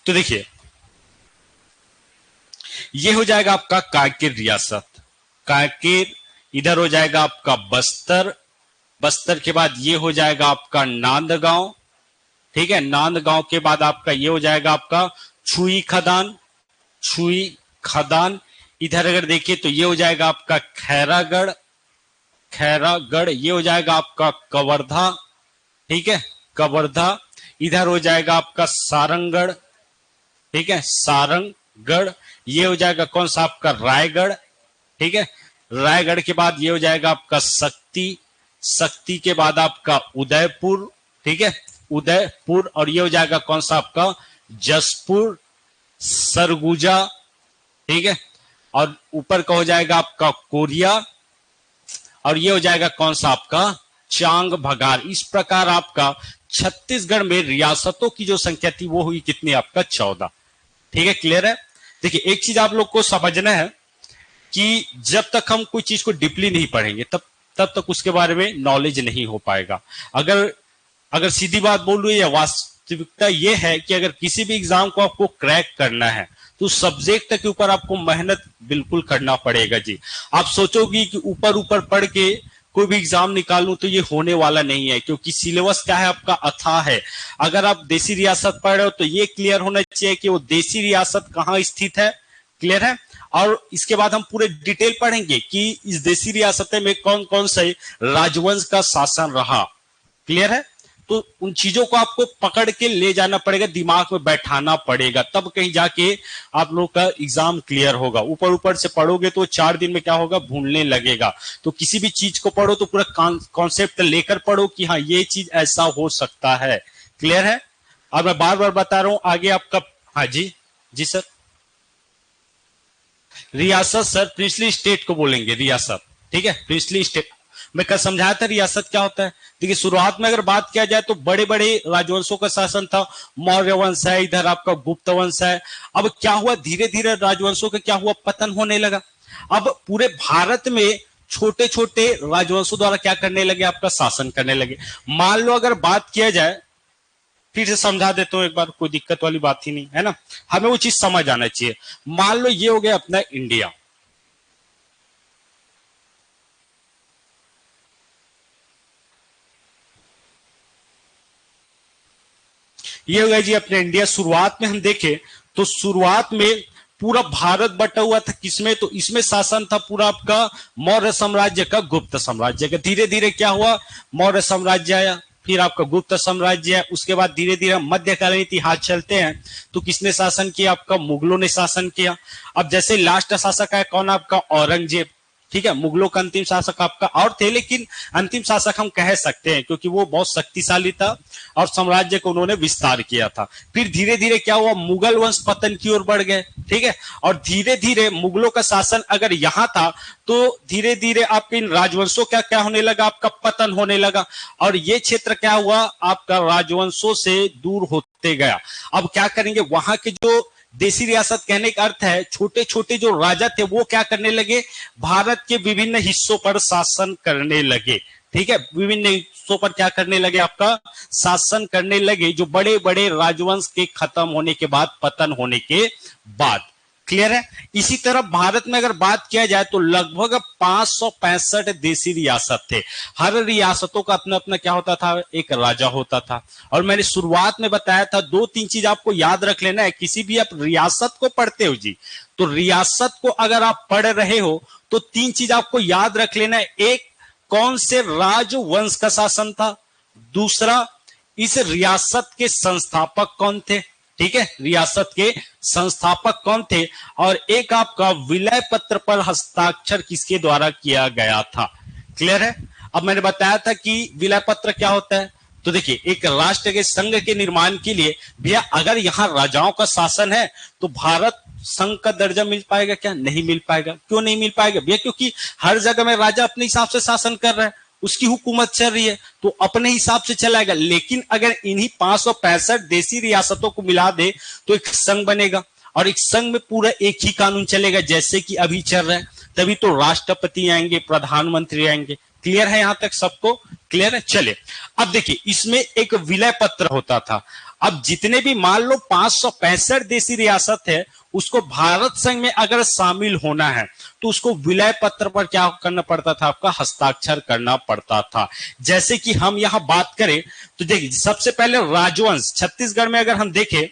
तो देखिए ये हो जाएगा आपका कांकेर रियासत, कांकेर। इधर हो जाएगा आपका बस्तर, बस्तर के बाद ये हो जाएगा आपका नांदगांव। ठीक है, नांदगांव के बाद आपका ये हो जाएगा आपका छुई खदान, छुई खदान। इधर अगर देखिए तो ये हो जाएगा आपका खैरागढ़, खैरागढ़। ये हो जाएगा आपका कवर्धा। ठीक है, कवर्धा। इधर हो जाएगा आपका सारंगगढ़। ठीक है, सारंगगढ़। ये हो जाएगा कौन सा आपका रायगढ़। ठीक है, रायगढ़ के बाद ये हो जाएगा आपका शक्ति, शक्ति के बाद आपका उदयपुर। ठीक है, उदयपुर। और ये हो जाएगा कौन सा आपका जसपुर, सरगुजा। ठीक है, और ऊपर का हो जाएगा आपका कोरिया, और ये हो जाएगा कौन सा आपका चांग भगार। इस प्रकार आपका छत्तीसगढ़ में रियासतों की जो संख्या थी वो हुई कितनी आपका 14। ठीक है, क्लियर है। देखिए एक चीज आप लोग को समझना है कि जब तक हम कोई चीज को डीपली नहीं पढ़ेंगे तब तक उसके बारे में नॉलेज नहीं हो पाएगा। अगर सीधी बात बोलूं या वास्तविकता ये है कि अगर किसी भी एग्जाम को आपको क्रैक करना है तो सब्जेक्ट के ऊपर आपको मेहनत बिल्कुल करना पड़ेगा जी। आप सोचोगी कि ऊपर ऊपर पढ़ के कोई भी एग्जाम निकालूं तो ये होने वाला नहीं है, क्योंकि सिलेबस क्या है आपका अथाह है। अगर आप देशी रियासत पढ़ रहे हो तो ये क्लियर होना चाहिए कि वो देशी रियासत कहाँ स्थित है, क्लियर है। और इसके बाद हम पूरे डिटेल पढ़ेंगे कि इस देशी रियासत में कौन कौन से राजवंश का शासन रहा, क्लियर है। तो उन चीजों को आपको पकड़ के ले जाना पड़ेगा, दिमाग में बैठाना पड़ेगा, तब कहीं जाके आप लोग का एग्जाम क्लियर होगा। ऊपर ऊपर से पढ़ोगे तो 4 दिन में क्या होगा, भूलने लगेगा। तो किसी भी चीज को पढ़ो तो पूरा कॉन्सेप्ट लेकर पढ़ो कि हाँ ये चीज ऐसा हो सकता है, क्लियर है। और मैं बार बार बता रहा हूं आगे आपका, हाँ जी जी सर। रियासत सर प्रिंसली स्टेट को बोलेंगे रियासत। ठीक है, प्रिंसली स्टेट। मैं कल समझाया था रियासत क्या होता है। देखिए शुरुआत में अगर बात किया जाए तो बड़े बड़े राजवंशों का शासन था, मौर्य वंश है, इधर आपका गुप्त वंश है। अब क्या हुआ, धीरे धीरे राजवंशों का क्या हुआ, पतन होने लगा। अब पूरे भारत में छोटे छोटे राजवंशों द्वारा क्या करने लगे, आपका शासन करने लगे। मान लो अगर बात किया जाए, फिर से समझा देता हूं एक बार, कोई दिक्कत वाली बात ही नहीं है ना, हमें वो चीज समझ आना चाहिए। मान लो ये हो गया अपना इंडिया, ये हो गया जी अपने इंडिया। शुरुआत में हम देखें तो शुरुआत में पूरा भारत बटा हुआ था किसमें, तो इसमें शासन था पूरा आपका मौर्य साम्राज्य का, गुप्त साम्राज्य का। धीरे धीरे क्या हुआ, मौर्य साम्राज्य आया, फिर आपका गुप्त साम्राज्य है, उसके बाद धीरे धीरे मध्यकालीन इतिहास चलते हैं तो किसने शासन किया, आपका मुगलों ने शासन किया। अब जैसे लास्ट शासक है कौन, आपका औरंगजेब। ठीक है, मुगलों का अंतिम शासक आपका और थे, लेकिन अंतिम शासक हम कह सकते हैं क्योंकि वो बहुत शक्तिशाली था और साम्राज्य को उन्होंने विस्तार किया था। फिर धीरे धीरे क्या हुआ, मुगल वंश पतन की ओर बढ़ गए। ठीक है, और धीरे धीरे मुगलों का शासन अगर यहां था तो धीरे धीरे आपके इन राजवंशों का क्या होने लगा, आपका पतन होने लगा, और ये क्षेत्र क्या हुआ, आपका राजवंशों से दूर होते गया। अब क्या करेंगे, वहां के जो देशी रियासत कहने का अर्थ है छोटे छोटे जो राजा थे वो क्या करने लगे, भारत के विभिन्न हिस्सों पर शासन करने लगे। ठीक है, विभिन्न हिस्सों पर क्या करने लगे, आपका शासन करने लगे, जो बड़े बड़े राजवंश के खत्म होने के बाद, पतन होने के बाद, क्लियर है। इसी तरह भारत में अगर बात किया जाए तो लगभग 565 देसी रियासत थे। हर रियासतों का अपना अपना क्या होता था, एक राजा होता था। और मैंने शुरुआत में बताया था, दो तीन चीज आपको याद रख लेना है। किसी भी आप रियासत को पढ़ते हो जी, तो रियासत को अगर आप पढ़ रहे हो तो तीन चीज आपको याद रख लेना है। एक, कौन से राजवंश का शासन था। दूसरा, इस रियासत के संस्थापक कौन थे। ठीक है, रियासत के संस्थापक कौन थे। और एक आपका विलय पत्र पर हस्ताक्षर किसके द्वारा किया गया था। क्लियर है। अब मैंने बताया था कि विलय पत्र क्या होता है। तो देखिए, एक राष्ट्र के संघ के निर्माण के लिए भैया अगर यहां राजाओं का शासन है तो भारत संघ का दर्जा मिल पाएगा क्या, नहीं मिल पाएगा। क्यों नहीं मिल पाएगा भैया, क्योंकि हर जगह में राजा अपने हिसाब से शासन कर रहा है, उसकी हुकूमत चल रही है तो अपने हिसाब से चलाएगा। लेकिन अगर इन्हीं 565 देसी रियासतों को मिला दे तो एक संघ बनेगा, और एक संघ में पूरा एक ही कानून चलेगा जैसे कि अभी चल रहा है। तभी तो राष्ट्रपति आएंगे, प्रधानमंत्री आएंगे। क्लियर है, यहां तक सबको क्लियर है। चले, अब देखिए, इसमें एक विलय पत्र होता था। अब जितने भी मान लो 565 देसी रियासत है, उसको भारत संघ में अगर शामिल होना है तो उसको विलय पत्र पर क्या करना पड़ता था, आपका हस्ताक्षर करना पड़ता था। जैसे कि हम यहां बात करें तो देखिए, सबसे पहले राजवंश छत्तीसगढ़ में अगर हम देखें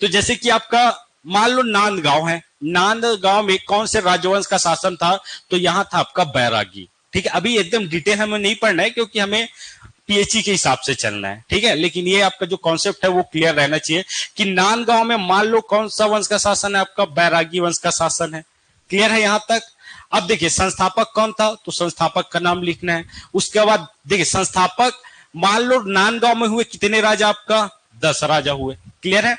तो जैसे कि आपका मान लो नांदगांव है, नांदगांव में कौन से राजवंश का शासन था, तो यहां था आपका बैरागी। ठीक है, अभी एकदम डिटेल हमें नहीं पढ़ना है क्योंकि हमें पीएचई के हिसाब से चलना है। ठीक है, लेकिन ये आपका जो कॉन्सेप्ट है वो क्लियर रहना चाहिए कि नांदगांव में मान लो कौन सा वंश का शासन है, आपका बैरागी वंश का शासन है। क्लियर है यहां तक। अब देखिए, संस्थापक कौन था, तो संस्थापक का नाम लिखना है। उसके बाद देखिए, संस्थापक मान लो नांदगांव में हुए कितने राजा, आपका 10 राजा हुए। क्लियर है।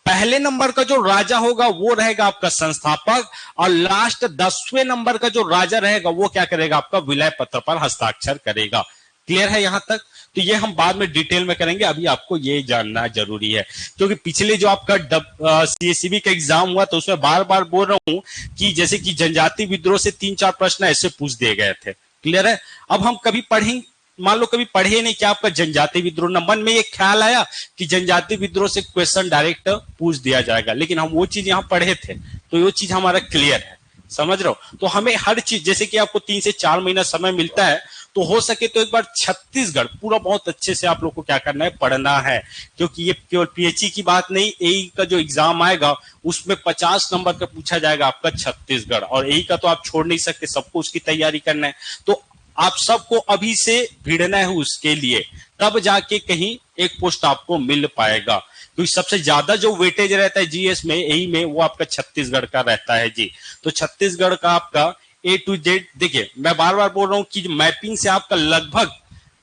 पहले नंबर का जो राजा होगा वो रहेगा आपका संस्थापक, और लास्ट 10वें नंबर का जो राजा रहेगा वो क्या करेगा, आपका विलय पत्र पर हस्ताक्षर करेगा। क्लियर है यहां तक। तो ये हम बाद में डिटेल में करेंगे, अभी आपको ये जानना जरूरी है क्योंकि पिछले जो आपका सीएससीबी का एग्जाम हुआ तो उसमें बार बार बोल रहा हूं कि जैसे कि जनजाति विद्रोह से 3-4 प्रश्न ऐसे पूछ दिए गए थे। क्लियर है। अब हम कभी पढ़ेंगे, मान लो कभी पढ़े नहीं क्या आपका जनजाति विद्रोह, न मन में ये ख्याल आया कि जनजाति विद्रोह से क्वेश्चन डायरेक्ट पूछ दिया जाएगा, लेकिन हम वो चीज यहां पढ़े थे तो वो चीज हमारा क्लियर है। समझ रहे हो। तो हमें हर चीज, जैसे कि आपको 3 से 4 महीना समय मिलता है तो हो सके तो एक बार छत्तीसगढ़ पूरा बहुत अच्छे से आप लोग को क्या करना है, पढ़ना है। क्योंकि ये केवल पीएचई की बात नहीं, एई का जो एग्जाम आएगा उसमें 50 नंबर का पूछा जाएगा आपका छत्तीसगढ़, और एई का तो आप छोड़ नहीं सकते, सबको उसकी तैयारी करना है। तो आप सबको अभी से भिड़ना है उसके लिए, तब जाके कहीं एक पोस्ट आपको मिल पाएगा। क्योंकि सबसे ज्यादा जो वेटेज रहता है जीएस में, एई में, वो आपका छत्तीसगढ़ का रहता है जी। तो छत्तीसगढ़ का आपका A to Z, देखिए मैं बार बार बोल रहा हूं कि मैपिंग से आपका लगभग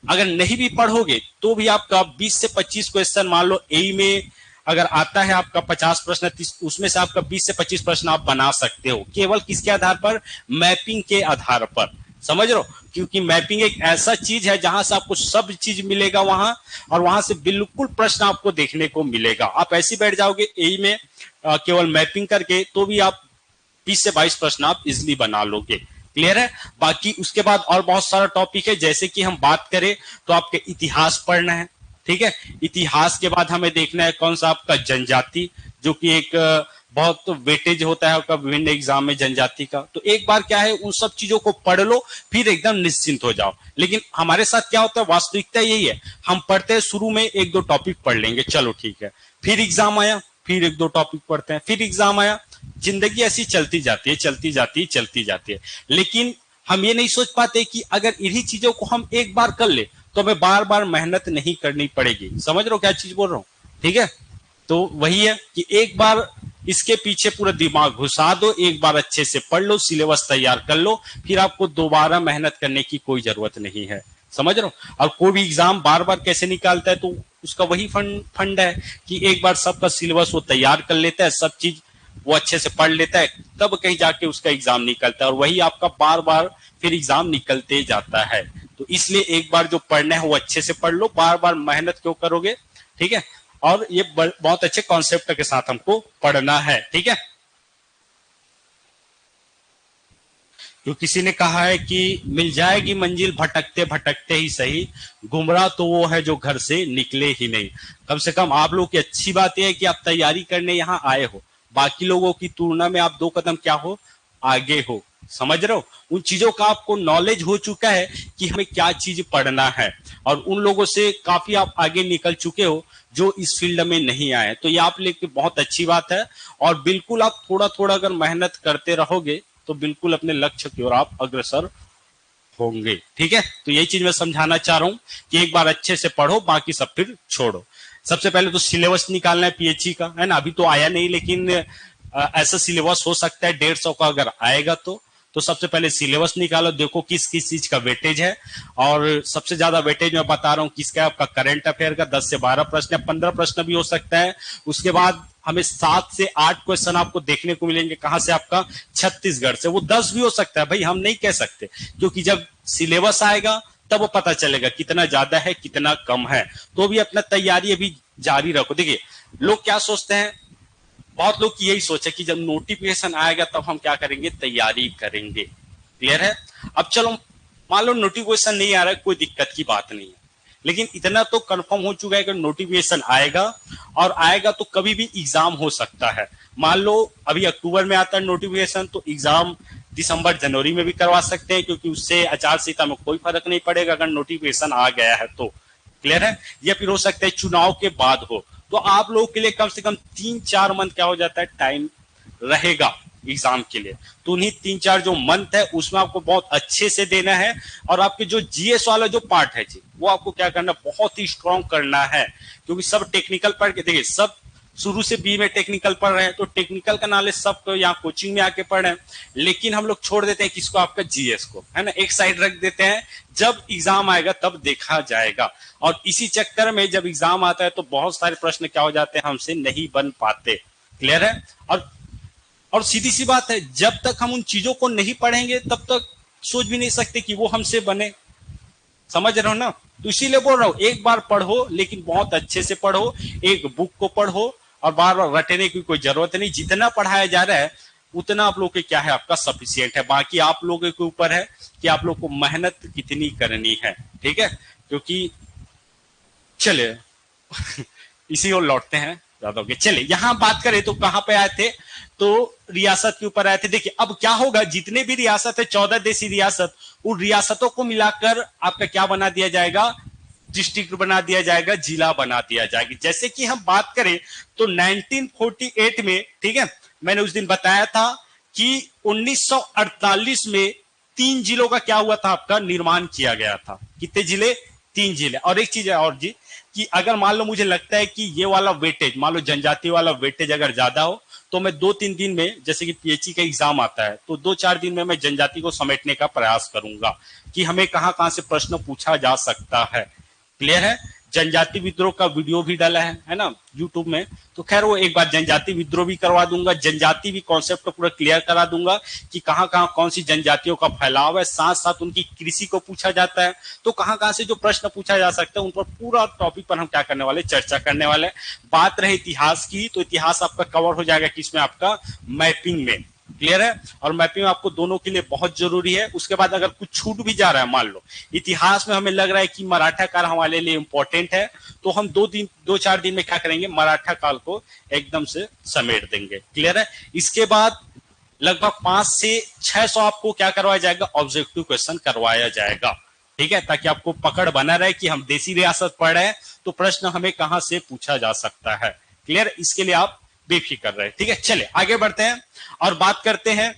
अगर नहीं भी पढ़ोगे तो भी आपका 20 से 25 क्वेश्चन मान लो एई में अगर आता है आपका 50 प्रश्न, उसमें से आपका 20 से 25 प्रश्न आप बना सकते हो, केवल किसके आधार पर, मैपिंग के आधार पर। समझ रहे हो। क्योंकि मैपिंग एक ऐसा चीज है जहां से आपको सब चीज मिलेगा वहां, और वहां से बिल्कुल प्रश्न आपको देखने को मिलेगा। आप ऐसे बैठ जाओगे एई में केवल मैपिंग करके तो भी आप 20 से 22 प्रश्न आप इजिली बना लोगे। क्लियर है। बाकी उसके बाद और बहुत सारा टॉपिक है, जैसे कि हम बात करें तो आपके इतिहास पढ़ना है। ठीक है, इतिहास के बाद हमें देखना है कौन सा आपका जनजाति, जो कि एक बहुत वेटेज होता है आपका विभिन्न एग्जाम में जनजाति का। तो एक बार क्या है, उन सब चीजों को पढ़ लो, फिर एकदम निश्चिंत हो जाओ। लेकिन हमारे साथ क्या होता है, वास्तविकता यही है, हम पढ़ते हैं शुरू में 1-2 टॉपिक पढ़ लेंगे, चलो ठीक है, फिर एग्जाम आया, फिर 1-2 टॉपिक पढ़ते हैं, फिर एग्जाम आया। जिंदगी ऐसी चलती जाती है, चलती जाती है, चलती जाती है। लेकिन हम ये नहीं सोच पाते कि अगर इन्हीं चीजों को हम एक बार कर ले तो हमें बार बार मेहनत नहीं करनी पड़ेगी। समझ रहे हो क्या चीज बोल रहा हूं। ठीक है, तो वही है कि एक बार इसके पीछे पूरा दिमाग घुसा दो, एक बार अच्छे से पढ़ लो, सिलेबस तैयार कर लो, फिर आपको दोबारा मेहनत करने की कोई जरूरत नहीं है। समझ रहे हो। और कोई भी एग्जाम बार बार कैसे निकालता है, तो उसका वही फंड है कि एक बार सबका सिलेबस वो तैयार कर लेता है, सब चीज वो अच्छे से पढ़ लेता है, तब कहीं जाके उसका एग्जाम निकलता है, और वही आपका बार बार फिर एग्जाम निकलते जाता है। तो इसलिए एक बार जो पढ़ना है वो अच्छे से पढ़ लो, बार बार मेहनत क्यों करोगे। ठीक है, और ये बहुत अच्छे कॉन्सेप्ट के साथ हमको पढ़ना है। ठीक है, जो किसी ने कहा है कि मिल जाएगी मंजिल भटकते भटकते ही सही, गुमराह तो वो है जो घर से निकले ही नहीं। कम से कम आप लोग की अच्छी बात यह है कि आप तैयारी करने यहाँ आए हो, बाकी लोगों की तुलना में आप 2 कदम क्या हो, आगे हो। समझ रहे हो? उन चीजों का आपको नॉलेज हो चुका है कि हमें क्या चीज पढ़ना है, और उन लोगों से काफी आप आगे निकल चुके हो जो इस फील्ड में नहीं आए। तो ये आप लेके बहुत अच्छी बात है, और बिल्कुल आप थोड़ा थोड़ा अगर मेहनत करते रहोगे तो बिल्कुल अपने लक्ष्य की ओर आप अग्रसर होंगे। ठीक है, तो यही चीज मैं समझाना चाह रहा हूं कि एक बार अच्छे से पढ़ो, बाकी सब फिर छोड़ो। सबसे पहले तो सिलेबस निकालना है पीएचई का, है ना। अभी तो आया नहीं, लेकिन ऐसा सिलेबस हो सकता है 150 का अगर आएगा तो सबसे पहले सिलेबस निकालो, देखो किस किस चीज का वेटेज है। और सबसे ज्यादा वेटेज मैं बता रहा हूँ किसका, आपका करंट अफेयर का 10 से 12 प्रश्न या 15 प्रश्न भी हो सकता है। उसके बाद हमें 7 से 8 क्वेश्चन आपको देखने को मिलेंगे, कहां से, आपका छत्तीसगढ़ से। वो 10 भी हो सकता है भाई, हम नहीं कह सकते, क्योंकि जब सिलेबस आएगा तब वो पता चलेगा कितना ज्यादा है कितना कम है। तो भी अपना तैयारी अभी जारी रखो। देखिए लोग क्या सोचते हैं, बहुत लोग की यही सोच है कि जब नोटिफिकेशन आएगा तब हम क्या करेंगे, तैयारी करेंगे। क्लियर है? अब चलो मान लो नोटिफिकेशन नहीं आ रहा है, कोई दिक्कत की बात नहीं है, लेकिन इतना तो कंफर्म हो चुका है कि नोटिफिकेशन आएगा, और आएगा तो कभी भी एग्जाम हो सकता है। मान लो अभी अक्टूबर में आता है नोटिफिकेशन, तो एग्जाम दिसंबर जनवरी में भी करवा सकते हैं, क्योंकि उससे आचार संहिता में कोई फर्क नहीं पड़ेगा अगर नोटिफिकेशन आ गया है तो। क्लियर है? या फिर हो सकता है चुनाव के बाद हो, तो आप लोगों के लिए कम से कम 3-4 मंथ क्या हो जाता है, टाइम रहेगा एग्जाम के लिए। तो उन्हीं 3-4 जो मंथ है उसमें आपको बहुत अच्छे से देना है, और आपके जो जीएस वाला जो पार्ट है जी, वो आपको क्या करना, बहुत ही स्ट्रांग करना है। क्योंकि सब टेक्निकल पढ़ के, देखिए सब शुरू से बी में टेक्निकल पढ़ रहे हैं, तो टेक्निकल का नॉलेज सब तो यहाँ कोचिंग में आके पढ़ रहे हैं, लेकिन हम लोग छोड़ देते हैं किसको, आपका जीएस को, है ना, एक साइड रख देते हैं। जब एग्जाम आएगा तब देखा जाएगा, और इसी चक्कर में जब एग्जाम आता है तो बहुत सारे प्रश्न क्या हो जाते हैं, हमसे नहीं बन पाते। क्लियर है? और सीधी सी बात है, जब तक हम उन चीजों को नहीं पढ़ेंगे तब तक सोच भी नहीं सकते कि वो हमसे बने। समझ रहे हो ना? तो इसीलिए बोल रहा हूं, एक बार पढ़ो, लेकिन बहुत अच्छे से पढ़ो, एक बुक को पढ़ो, और बार बार रटने की कोई जरूरत नहीं। जितना पढ़ाया जा रहा है उतना आप लोग के क्या है, आपका सफिशियंट है। बाकी आप लोगों के ऊपर है कि आप लोग को मेहनत कितनी करनी है। ठीक है? क्योंकि चले इसी और लौटते हैं यादव के। चले यहां बात करें तो कहां पे आए थे, तो रियासत के ऊपर आए थे। देखिए अब क्या होगा, जितने भी रियासत है, 14 देशी रियासत, उन रियासतों को मिलाकर आपका क्या बना दिया जाएगा, डिस्ट्रिक्ट बना दिया जाएगा, जिला बना दिया जाएगा। जैसे कि हम बात करें तो 1948 में, ठीक है, मैंने उस दिन बताया था कि 1948 में 3 जिलों का क्या हुआ था, आपका निर्माण किया गया था। कितने जिले? 3 जिले। और एक चीज है और जी, कि अगर मान लो मुझे लगता है कि ये वाला वेटेज, मान लो जनजाति वाला वेटेज अगर ज्यादा हो, तो मैं 2-3 दिन में, जैसे कि पीएचई का एग्जाम आता है, तो 2-4 दिन में मैं जनजाति को समेटने का प्रयास करूंगा कि हमें कहां कहां से प्रश्न पूछा जा सकता है। क्लियर है? जनजाति विद्रोह का वीडियो भी डाला है ना यूट्यूब में, तो खैर वो एक बार जनजाति विद्रोह भी करवा दूंगा, जनजाति भी कॉन्सेप्ट को पूरा क्लियर करा दूंगा कि कहां कहां कौन सी जनजातियों का फैलाव है। साथ साथ उनकी कृषि को पूछा जाता है, तो कहां कहां से जो प्रश्न पूछा जा सकता है, उन पर पूरा टॉपिक पर हम क्या करने वाले, चर्चा करने वाले। बात रहे इतिहास की, तो इतिहास आपका कवर हो जाएगा किसमें, आपका मैपिंग में। क्लियर है? और मैपिंग आपको दोनों के लिए बहुत जरूरी है। उसके बाद अगर कुछ छूट भी जा रहा है, मान लो इतिहास में हमें लग रहा है कि मराठा काल हमारे लिए इंपॉर्टेंट है, तो हम 2-4 दिन में क्या करेंगे, मराठा काल को एकदम से समेट देंगे। क्लियर है? इसके बाद लगभग 5 से 600 आपको क्या करवाया जाएगा, ऑब्जेक्टिव क्वेश्चन करवाया जाएगा। ठीक है? ताकि आपको पकड़ बना रहे कि हम देसी रियासत पढ़ रहे हैं, तो प्रश्न हमें कहां से पूछा जा सकता है। क्लियर? इसके लिए आप बेफिक्र रहे। ठीक है, चले आगे बढ़ते हैं और बात करते हैं।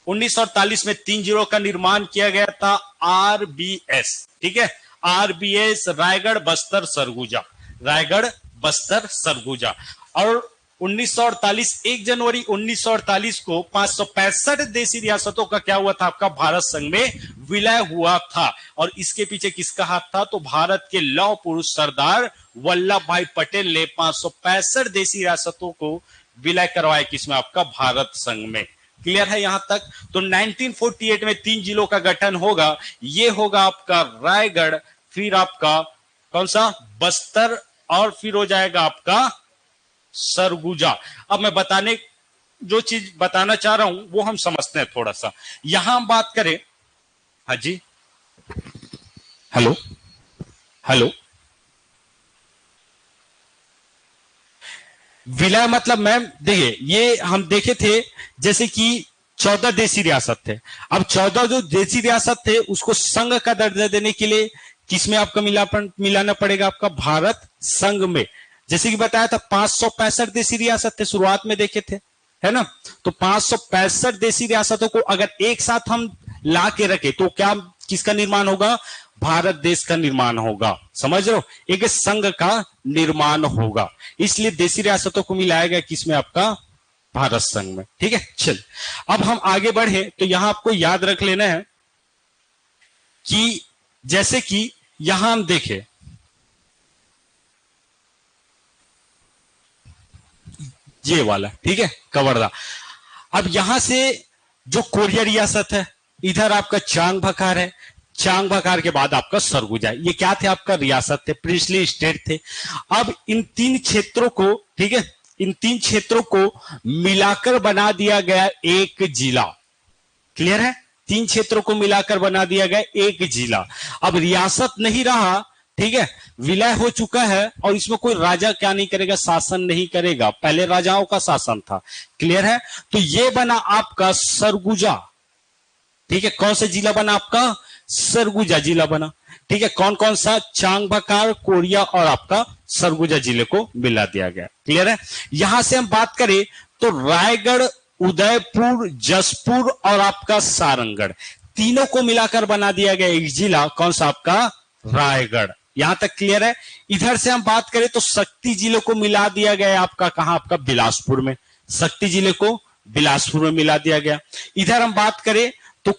1948 में 3 जिलों का निर्माण किया गया था, आरबीएस। ठीक है, आरबीएस, रायगढ़, बस्तर, सरगुजा। रायगढ़, बस्तर, सरगुजा। और 1948, 1 जनवरी 1948 को 565 देशी रियासतों का क्या हुआ था, आपका भारत संघ में विलय हुआ था। और इसके पीछे किसका हाथ था, तो भारत के लौह पुरुष सरदार वल्लभ भाई पटेल ने 565 देशी रियासतों को विलय करवाया, किसमें, आपका भारत संघ में। क्लियर है यहां तक? तो 1948 में 3 जिलों का गठन होगा। ये होगा आपका रायगढ़, फिर आपका कौन सा, बस्तर, और फिर हो जाएगा आपका सरगुजा। अब मैं जो चीज बताना चाह रहा हूं वो हम समझते हैं थोड़ा सा। यहां हम बात करें, हाँ जी, हेलो हेलो, विलय मतलब मैम देखिए, ये हम देखे थे जैसे कि 14 देसी रियासत थे। अब 14 जो देसी रियासत थे उसको संघ का दर्जा देने के लिए किसमें आपका मिलाना पड़ेगा, आपका भारत संघ में। जैसे कि बताया था 565 देसी रियासत थे, शुरुआत में देखे थे, है ना। तो 565 देसी रियासतों को अगर एक साथ हम ला के रखे तो क्या किसका निर्माण होगा, भारत देश का निर्माण होगा। समझ रहे हो, एक संघ का निर्माण होगा। इसलिए देसी रियासतों को मिलाया गया किसमें, आपका भारत संघ में। ठीक है, चल अब हम आगे बढ़े तो यहां आपको याद रख लेना है कि जैसे कि यहां हम देखें, ये वाला, ठीक है, कवर्धा। अब यहां से जो कोरिया रियासत है, इधर आपका चांग बखार है, चांग बखार के बाद आपका सरगुजा, ये क्या थे, आपका रियासत थे, प्रिंसली स्टेट थे। अब इन तीन क्षेत्रों को, ठीक है, इन तीन क्षेत्रों को मिलाकर बना दिया गया एक जिला। क्लियर है, तीन क्षेत्रों को मिलाकर बना दिया गया एक जिला। अब रियासत नहीं रहा, ठीक है, विलय हो चुका है और इसमें कोई राजा क्या नहीं करेगा, शासन नहीं करेगा, पहले राजाओं का शासन था। क्लियर है, तो ये बना आपका सरगुजा। ठीक है, कौन सा जिला बना, आपका सरगुजा जिला बना। ठीक है, कौन कौन सा, चांग बखार, कोरिया और आपका सरगुजा जिले को मिला दिया गया। क्लियर है, यहां से हम बात करें तो रायगढ़, उदयपुर, जसपुर और आपका सारंगढ़, तीनों को मिलाकर बना दिया गया एक जिला, कौन सा, आपका रायगढ़। यहां तक क्लियर है। इधर से हम बात करें तो शक्ति जिले को मिला दिया गया आपका कहां, आपका बिलासपुर में, शक्ति जिले को बिलासपुर में मिला दिया गया। इधर हम बात करें तो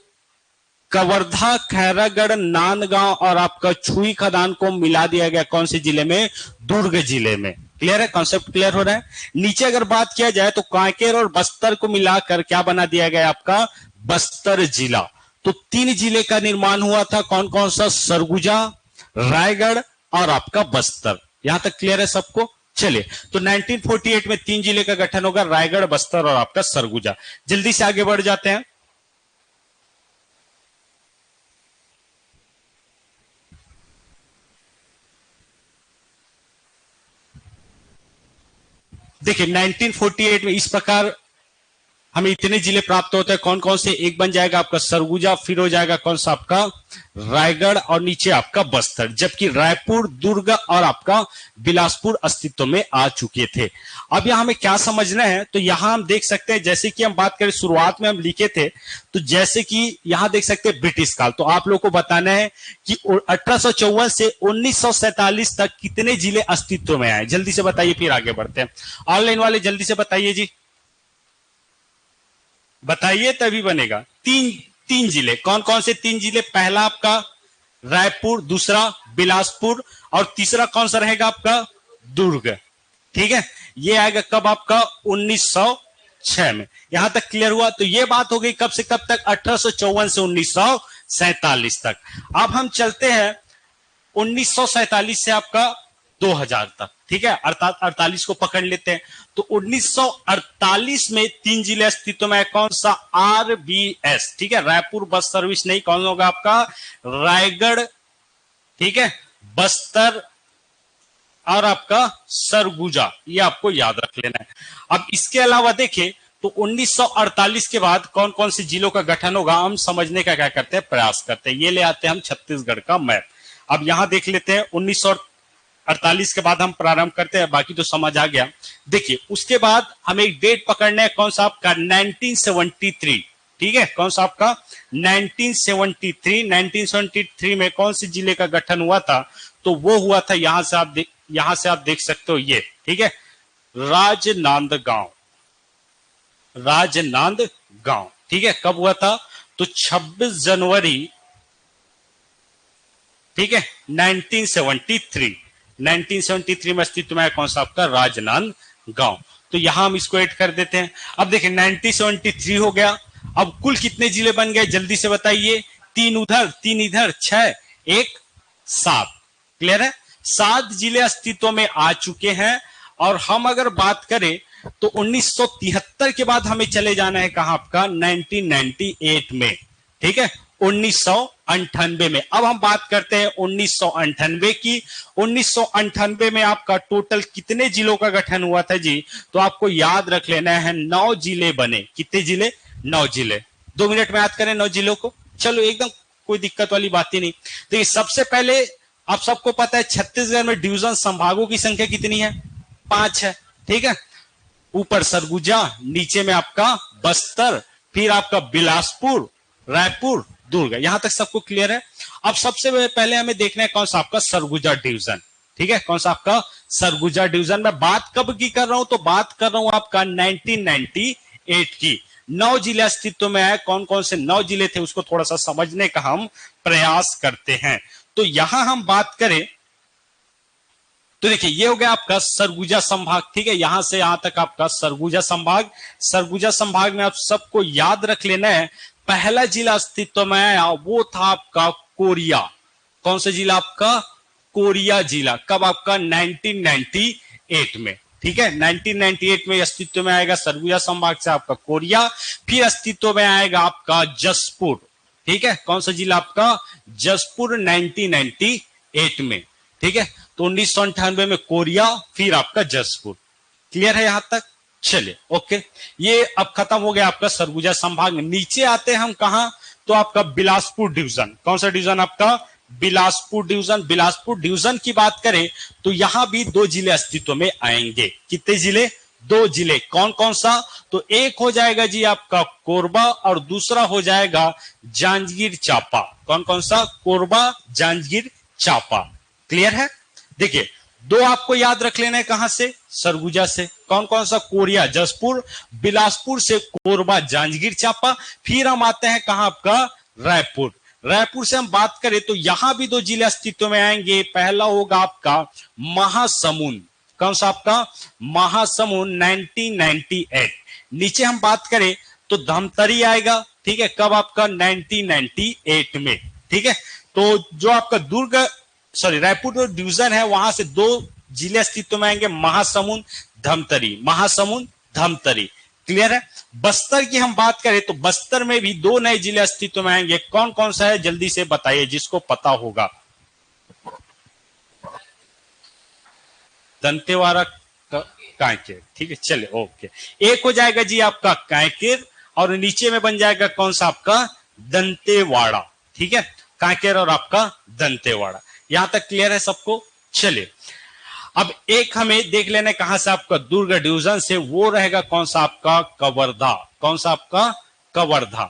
कवर्धा, खैरागढ़, नांदगांव और आपका छुई खदान को मिला दिया गया कौन से जिले में, दुर्ग जिले में। क्लियर है, कॉन्सेप्ट क्लियर हो रहा है। नीचे अगर बात किया जाए तो कांकेर और बस्तर को मिलाकर क्या बना दिया गया, आपका बस्तर जिला। तो तीन जिले का निर्माण हुआ था, कौन कौन सा, सरगुजा, रायगढ़ और आपका बस्तर। यहां तक क्लियर है सबको। चलिए, तो 1948 में तीन जिले का गठन होगा, रायगढ़, बस्तर और आपका सरगुजा। जल्दी से आगे बढ़ जाते हैं। देखिए 1948 में इस प्रकार हमें इतने जिले प्राप्त होते हैं, कौन कौन से, एक बन जाएगा आपका सरगुजा, फिर हो जाएगा कौन सा, आपका रायगढ़ और नीचे आपका बस्तर, जबकि रायपुर, दुर्ग और आपका बिलासपुर अस्तित्व में आ चुके थे। अब यहां हमें क्या समझना है, तो यहां हम देख सकते हैं, जैसे कि हम बात करें शुरुआत में हम लिखे थे, तो जैसे कि यहां देख सकते हैं ब्रिटिश काल, तो आप लोगों को बताना है कि 1854 से 1947 तक कितने जिले अस्तित्व में आए, जल्दी से बताइए, फिर आगे बढ़ते हैं। ऑनलाइन वाले जल्दी से बताइए जी, बताइए तभी बनेगा। तीन जिले, कौन कौन से तीन जिले, पहला आपका रायपुर, दूसरा बिलासपुर और तीसरा कौन सा रहेगा, आपका दुर्ग। ठीक है, ये आएगा कब, आपका 1906 में। यहां तक क्लियर हुआ। तो ये बात हो गई कब से कब तक, 1854 से 1947 तक। अब हम चलते हैं 1947 से आपका 2000 तक। ठीक है, अर्थात 48 को पकड़ लेते हैं। तो 1948 में तीन जिले अस्तित्व में है, कौन सा, RBS। ठीक है, रायपुर बस सर्विस नहीं, कौन होगा आपका रायगढ़, ठीक है, बस्तर और आपका सरगुजा, ये आपको याद रख लेना है। अब इसके अलावा देखें तो 1948 के बाद कौन कौन से जिलों का गठन होगा, हम समझने का क्या करते हैं, प्रयास करते हैं। ये ले आते हैं हम छत्तीसगढ़ का मैप। अब यहां देख लेते हैं 1948 के बाद हम प्रारंभ करते हैं, बाकी तो समझ आ गया। देखिए उसके बाद हमें एक डेट पकड़ना है, कौन सा आपका 1973। ठीक है, कौन सा आपका 1973 में कौन से जिले का गठन हुआ था, तो वो हुआ था, यहां से आप देख सकते हो ये, ठीक है, राजनांदगांव। ठीक है, कब हुआ था, तो 26 जनवरी, ठीक है, 1973 में अस्तित्व में कौन सा आपका राजनांदगांव। तो यहां हम इसको ऐड कर देते हैं। अब देखिए 1973 हो गया। अब कुल कितने जिले बन गए, जल्दी से बताइए, तीन उधर, तीन इधर, 6, 1, 7। क्लियर है, 7 जिले अस्तित्व में आ चुके हैं। और हम अगर बात करें तो 1973 के बाद हमें चले जाना है कहां, आपका 1998 में। ठीक है, 1998 1998 में। अब हम बात करते हैं 1998 की। 1998 में आपका टोटल कितने जिलों का गठन हुआ था जी? तो आपको याद रख लेना है 9 जिले बने। कितने जिले? 9 जिले। 2 मिनट में याद करें 9 जिलों को। चलो एकदम कोई दिक्कत वाली बात ही नहीं। देखिए सबसे पहले आप सबको पता है छत्तीसगढ़ में डिवीजन संभागों की संख्या कितनी है? 5 है। ठीक है, ऊपर सरगुजा, नीचे में आपका बस्तर, फिर आपका बिलासपुर, रायपुर, दुर्ग। यहां तक सबको क्लियर है? अब सबसे पहले हमें देखना है कौन सा आपका सरगुजा डिवीजन। ठीक है, कौन सा आपका सरगुजा डिवीजन। मैं बात कब की कर रहा हूं? तो बात कर रहा हूं आपका 1998 की। 9 जिले अस्तित्व में आए। कौन कौन से 9 जिले थे उसको थोड़ा सा समझने का हम प्रयास करते हैं। तो यहां हम बात करें तो देखिए ये हो गया आपका सरगुजा संभाग। ठीक है, यहां से यहां तक आपका सरगुजा संभाग। सरगुजा संभाग में आप सबको याद रख लेना है, पहला जिला अस्तित्व में आया वो था आपका कोरिया। कौन सा जिला? आपका कोरिया जिला। कब? आपका 1998 में। ठीक है, 1998 में अस्तित्व में आएगा सरगुजा संभाग से आपका कोरिया। फिर अस्तित्व में आएगा आपका जसपुर। ठीक है, कौन सा जिला? आपका जसपुर 1998 में। ठीक है, तो 1998 में कोरिया, फिर आपका जसपुर। क्लियर है यहां तक? चलिए ओके, ये अब खत्म हो गया आपका सरगुजा संभाग। नीचे आते हैं हम कहां? तो आपका बिलासपुर डिवीजन। कौन सा डिवीजन? आपका बिलासपुर डिवीजन। बिलासपुर डिवीजन की बात करें तो यहां भी 2 जिले अस्तित्व में आएंगे। कितने जिले? 2 जिले। कौन कौन सा? तो एक हो जाएगा जी आपका कोरबा और दूसरा हो जाएगा जांजगीर चांपा। कौन कौन सा? कोरबा, जांजगीर चांपा। क्लियर है? देखिए 2 आपको याद रख लेना है कहां से? सरगुजा से। कौन कौन सा? कोरिया, जसपुर, बिलासपुर से कोरबा, जांजगीर चांपा। फिर हम आते हैं कहां? आपका रायपुर। रायपुर से हम बात करें तो यहां भी 2 जिले अस्तित्व में आएंगे। पहला होगा आपका महासमुंद। कौन सा? आपका महासमुंद 1998। नीचे हम बात करें तो धमतरी आएगा। ठीक है, कब? आपका 1998 में। ठीक है, तो जो आपका रायपुर जो डिवीजन है वहां से 2 जिले अस्तित्व में आएंगे, महासमुंद, धमतरी। महासमुंद, धमतरी। क्लियर है? बस्तर की हम बात करें तो बस्तर में भी 2 नए जिले अस्तित्व में आएंगे। कौन कौन सा है? जल्दी से बताइए जिसको पता होगा। दंतेवाड़ा, कांकेर। ठीक है, चले ओके। एक हो जाएगा जी आपका कांकेर और नीचे में बन जाएगा कौन सा? आपका दंतेवाड़ा। ठीक है, कांकेर और आपका दंतेवाड़ा। यहां तक क्लियर है सबको? चलिए अब एक हमें देख लेना कहां से आपका दुर्ग डिवीजन से, वो रहेगा कौन सा? आपका कवर्धा। कौन सा? आपका कवर्धा।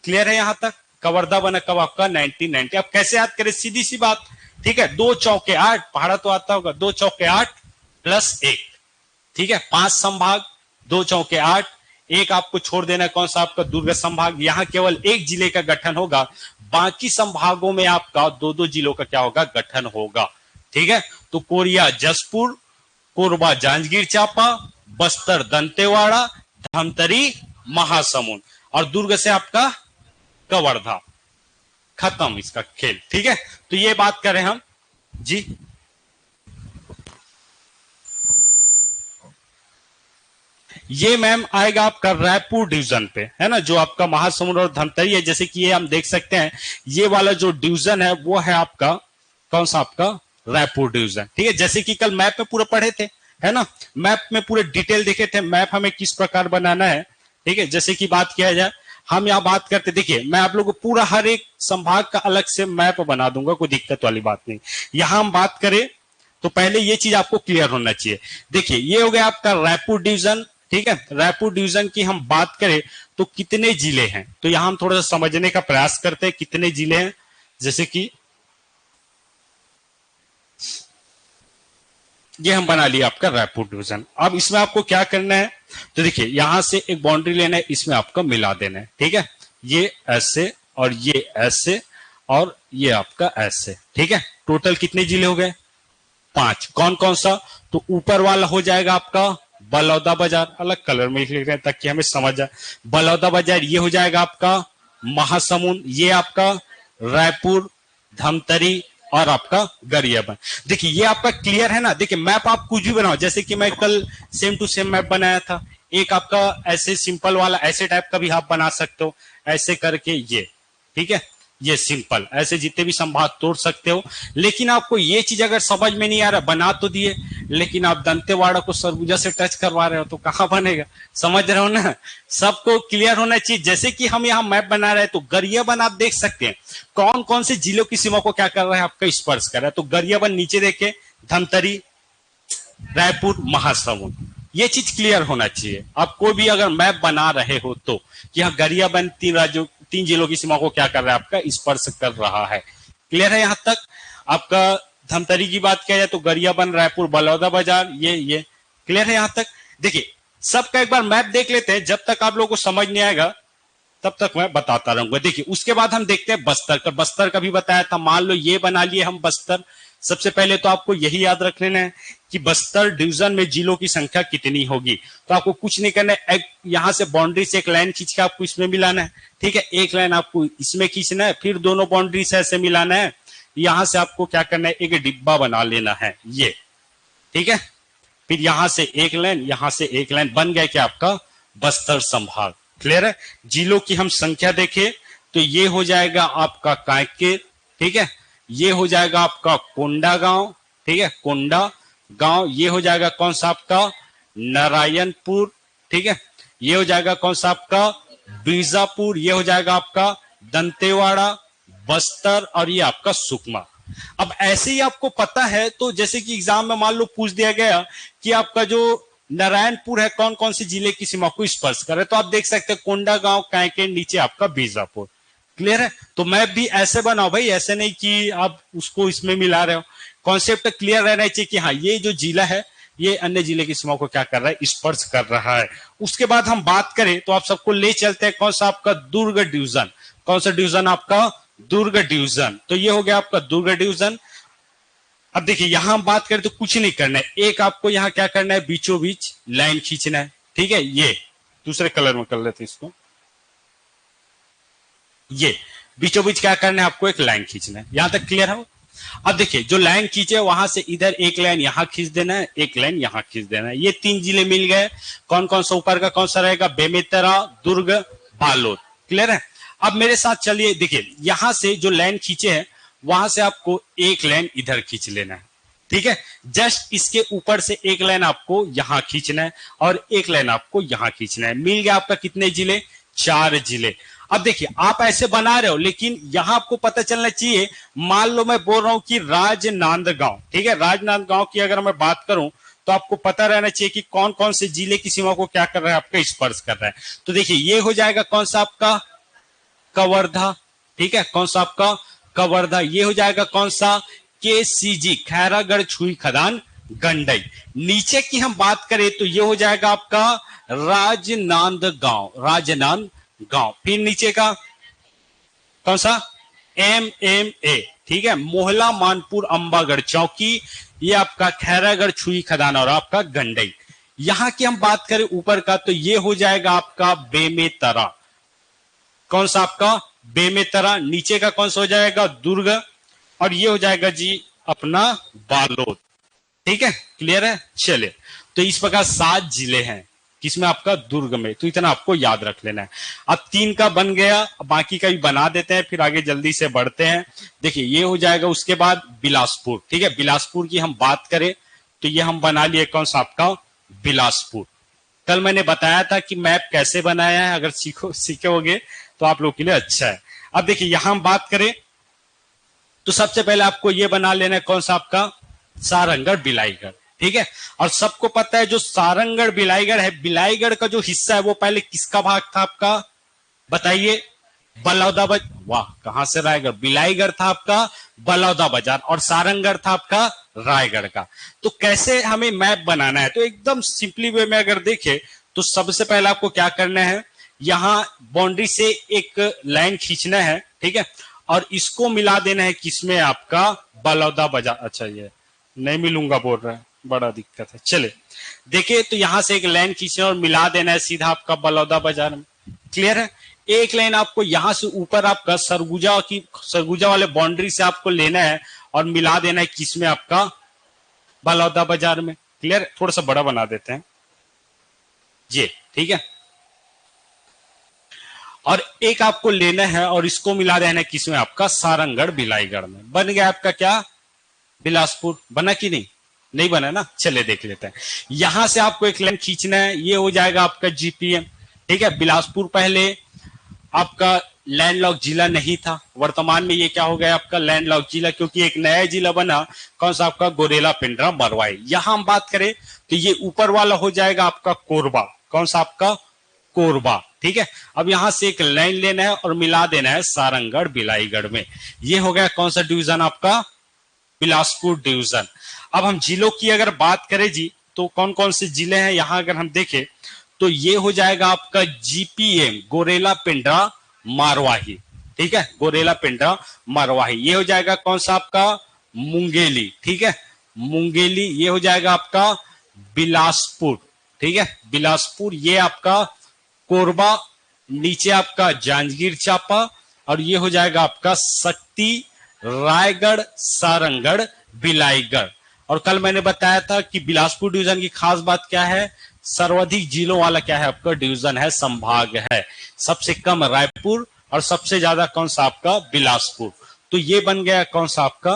क्लियर है यहां तक? कवर्धा बना कब? आपका 1990। अब कैसे याद करें? सीधी सी बात। ठीक है, 2 चौके 8, पहाड़ा तो आता होगा। 2 चौके 8 प्लस 1। ठीक है, 5 संभाग, 2 चौके 8। एक आपको छोड़ देना कौन सा? आपका दुर्ग संभाग। यहां केवल 1 जिले का गठन होगा, बाकी संभागों में आपका 2-2 जिलों का क्या होगा? गठन होगा। ठीक है, तो कोरिया जसपुर, कोरबा जांजगीर चांपा, बस्तर दंतेवाड़ा, धमतरी महासमुंद और दुर्ग से आपका कवर्धा। खत्म इसका खेल। ठीक है, तो ये बात करें हम जी। ये मैम आएगा आपका रायपुर डिवीजन पे, है ना, जो आपका महासमुंद और धमतरी है। जैसे कि ये हम देख सकते हैं, ये वाला जो डिवीजन है वो है आपका कौन सा? आपका रायपुर डिवीजन। ठीक है, जैसे कि कल मैप में पूरे पढ़े थे, है ना, मैप में पूरे डिटेल देखे थे मैप हमें किस प्रकार बनाना है। ठीक है, जैसे कि बात किया जाए हम यहाँ बात करते, देखिए मैं आप लोगों को पूरा हर एक संभाग का अलग से मैप बना दूंगा, कोई दिक्कत वाली बात नहीं। यहां हम बात करें तो पहले ये चीज आपको क्लियर होना चाहिए। देखिए ये हो गया आपका रायपुर डिवीजन। ठीक है, रायपुर डिवीजन की हम बात करें तो कितने जिले हैं, तो यहां हम थोड़ा सा समझने का प्रयास करते हैं कितने जिले हैं। जैसे कि ये हम बना लिया आपका रायपुर डिवीजन। अब इसमें आपको क्या करना है? तो देखिए यहां से एक बाउंड्री लेना है, इसमें आपको मिला देना है। ठीक है, ये ऐसे और ये ऐसे और ये आपका ऐसे। ठीक है, टोटल कितने जिले हो गए? 5। कौन कौन सा? तो ऊपर वाला हो जाएगा आपका बलौदा बाजार, अलग कलर में लिख रहे हैं ताकि हमें समझ जाए। बलौदा बाजार ये हो जाएगा आपका महासमुंद, ये आपका रायपुर, धमतरी और आपका गरियाबंद। देखिए ये आपका क्लियर है ना? देखिए मैप आप कुछ भी बनाओ, जैसे कि मैं कल सेम टू सेम मैप बनाया था, एक आपका ऐसे सिंपल वाला ऐसे टाइप का भी आप बना सकते हो, ऐसे करके ये। ठीक है, ये सिंपल, ऐसे जितने भी संभाग तोड़ सकते हो। लेकिन आपको ये चीज अगर समझ में नहीं आ रहा, बना तो दिए लेकिन आप दंतेवाड़ा को सरगुजा से टच करवा रहे हो तो कहां बनेगा, समझ रहे हो ना। सबको क्लियर होना चाहिए। जैसे कि हम यहाँ मैप बना रहे हैं तो गरियाबंद आप देख सकते हैं कौन कौन से जिलों की सीमा को क्या कर रहा है, आपका स्पर्श कर रहा है। तो गरियाबंद नीचे देखे, धमतरी, रायपुर, महासमुंद, ये चीज क्लियर होना चाहिए। आप कोई भी अगर मैप बना रहे हो तो कि हाँ गरियाबंद तीन राज्यों, तीन जिलों की सीमा को क्या कर रहा है, आपका स्पर्श कर रहा है। क्लियर है यहां तक। आपका धमतरी की बात किया जाए तो गरियाबंद, रायपुर, बलौदाबाजार, ये क्लियर है यहां तक। देखिए सबका एक बार मैप देख लेते हैं, जब तक आप लोगों को समझ नहीं आएगा तब तक मैं बताता रहूंगा। देखिए उसके बाद हम देखते हैं बस्तर का। बस्तर का भी बताया था, मान लो ये बना लिए हम बस्तर। सबसे पहले तो आपको यही याद रख लेना है कि बस्तर डिवीजन में जिलों की संख्या कितनी होगी। तो आपको कुछ नहीं करना है, यहां से बाउंड्री से एक लाइन खींच के आपको इसमें मिलाना है। ठीक है, एक लाइन आपको इसमें खींचना है, फिर दोनों बाउंड्री से ऐसे मिलाना है। यहां से आपको क्या करना है, एक डिब्बा बना लेना है ये। ठीक है, फिर यहां से एक लाइन, यहां से एक लाइन, बन गया क्या आपका बस्तर संभाग। क्लियर है। जिलों की हम संख्या देखें तो ये हो जाएगा आपका कांकेर, ठीक है, ये हो जाएगा आपका कोंडा गांव, ठीक है, कोंडा गांव, ये हो जाएगा कौन सा आपका नारायणपुर, ठीक है, ये हो जाएगा कौन सा आपका बीजापुर, ये हो जाएगा आपका दंतेवाड़ा, बस्तर, और ये आपका सुकमा। अब ऐसे ही आपको पता है तो जैसे कि एग्जाम में मान लो पूछ दिया गया कि आपका जो नारायणपुर है कौन कौन से जिले की सीमा को स्पर्श करे, तो आप देख सकते हैं कोंडा गांव, कांकेर, नीचे आपका बीजापुर। क्लियर है। तो मैप भी ऐसे बनाओ भाई, ऐसे नहीं कि आप उसको इसमें मिला रहे हो। कॉन्सेप्ट क्लियर रहना चाहिए कि हाँ ये जो जिला है ये अन्य जिले की सीमा को क्या कर रहा है, स्पर्श कर रहा है। उसके बाद हम बात करें तो आप सबको ले चलते हैं कौन सा आपका दुर्ग डिवीजन। कौन सा डिवीजन आपका दुर्ग डिवीजन। तो ये हो गया आपका दुर्ग डिवीजन। अब देखिए यहां हम बात करें तो कुछ नहीं करना है, एक आपको यहां क्या करना है, बीचों बीच लाइन खींचना है। ठीक है, ये दूसरे कलर में कर लेते इसको, ये बीचों बीच क्या करना है, आपको एक लाइन खींचना है। यहां तक क्लियर है। अब देखिए जो लाइन खींचे वहां से इधर एक लाइन यहां खींच देना है, एक लाइन यहां खींच देना है। ये तीन जिले मिल गए। कौन कौन सा ऊपर का कौन सा रहेगा, बेमेतरा, दुर्ग, बालोद। क्लियर है। अब मेरे साथ चलिए, देखिए यहां से जो लाइन खींचे हैं वहां से आपको एक लाइन इधर खींच लेना है। ठीक है, जस्ट इसके ऊपर से एक लाइन आपको यहां खींचना है और एक लाइन आपको यहां खींचना है। मिल गया आपका कितने जिले, चार जिले। अब देखिए आप ऐसे बना रहे हो लेकिन यहां आपको पता चलना चाहिए, मान लो मैं बोल रहा हूं कि राजनांदगांव, ठीक है, राजनांदगांव की अगर मैं बात करूं तो आपको पता रहना चाहिए कि कौन कौन से जिले की सीमा को क्या कर रहा है, आपका स्पर्श कर रहा है। तो देखिए ये हो जाएगा कौन सा आपका कवर्धा, ठीक है, कौन सा आपका कवर्धा। ये हो जाएगा कौन सा KCG, खैरागढ़ छुई खदान गंडई। नीचे की हम बात करें तो ये हो जाएगा आपका राजनांदगांव, राजनांदगांव। फिर नीचे का कौन सा MMA, ठीक है, मोहला, मानपुर, अंबागढ़ चौकी, ये आपका खैरागढ़ छुई खदान और आपका गंडई। यहां की हम बात करें ऊपर का तो ये हो जाएगा आपका बेमेतरा। कौन सा आपका बेमेतरा। नीचे का कौन सा हो जाएगा, दुर्ग, और ये हो जाएगा जी अपना बालोद। ठीक है, क्लियर है। चलिए तो इस प्रकार 7 जिले हैं किसमें, आपका दुर्ग में। तो इतना आपको याद रख लेना है। अब 3 का बन गया, बाकी का भी बना देते हैं फिर आगे जल्दी से बढ़ते हैं। देखिए ये हो जाएगा, उसके बाद बिलासपुर। ठीक है, बिलासपुर की हम बात करें तो ये हम बना लिए कौन सा आपका बिलासपुर। कल मैंने बताया था कि मैप कैसे बनाया है, अगर सीखोगे तो आप लोग के लिए अच्छा है। अब देखिए यहां हम बात करें तो सबसे पहले आपको यह बना लेना है कौन सा आपका सारंगढ़ बिलाईगढ़। ठीक है, और सबको पता है जो सारंगढ़ बिलाईगढ़ है, बिलाईगढ़ का जो हिस्सा है वो पहले किसका भाग था आपका, बताइए, बलौदा बाजार। वाह, कहां से रायगढ़, बिलाईगढ़ था आपका बलौदा बाजार और सारंगढ़ था आपका रायगढ़ का। तो कैसे हमें मैप बनाना है, तो एकदम सिंपली वे में अगर देखें तो सबसे पहले आपको क्या करना है, यहां बाउंड्री से एक लाइन खींचना है। ठीक है, और इसको मिला देना है किसमें, आपका बलौदा बाजार। अच्छा ये नहीं मिलूंगा बोल रहा है, बड़ा दिक्कत है। चले देखिए तो यहां से एक लाइन खींचना और मिला देना है सीधा आपका बलौदा बाजार में। क्लियर है। एक लाइन आपको यहां से ऊपर आपका सरगुजा वाले बाउंड्री से आपको लेना है और मिला देना है किसमें, आपका बलौदा बाजार में। क्लियर, थोड़ा सा बड़ा बना देते हैं ये। ठीक है, और एक आपको लेना है और इसको मिला देना है किसमें, आपका सारंगढ़ भिलाईगढ़ में। बन गया आपका क्या, बिलासपुर। बना कि नहीं, नहीं बना ना, चले देख लेते हैं। यहां से आपको एक लाइन खींचना है, ये हो जाएगा आपका जीपीएम। ठीक है, बिलासपुर पहले आपका लैंडलॉक जिला नहीं था, वर्तमान में ये क्या हो गया आपका लैंडलॉक जिला, क्योंकि एक नया जिला बना, कौन सा आपका गोरेला पिंडरा मरवाई। यहां हम बात करें तो ये ऊपर वाला हो जाएगा आपका कोरबा, कौन सा आपका कोरबा। ठीक है, अब यहां से एक लाइन लेना है और मिला देना है सारंगढ़ भिलाईगढ़ में। ये हो गया कौन सा डिवीजन आपका, बिलासपुर डिवीजन। अब हम जिलों की अगर बात करें जी, तो कौन कौन से जिले हैं यहां अगर हम देखें तो ये हो जाएगा आपका जीपीएम गोरेला पिंडरा मारवाही। ठीक है, गोरेला पिंडरा मारवाही। ये हो जाएगा कौन सा आपका मुंगेली। ठीक है, मुंगेली। ये हो जाएगा आपका बिलासपुर। ठीक है, बिलासपुर। ये आपका कोरबा, नीचे आपका जांजगीर चांपा, और ये हो जाएगा आपका शक्ति, रायगढ़, सारंगढ़, भिलाईगढ़। और कल मैंने बताया था कि बिलासपुर डिवीजन की खास बात क्या है, सर्वाधिक जिलों वाला क्या है आपका डिवीजन है, संभाग है। सबसे कम रायपुर और सबसे ज्यादा कौन सा आपका बिलासपुर। तो ये बन गया कौन सा आपका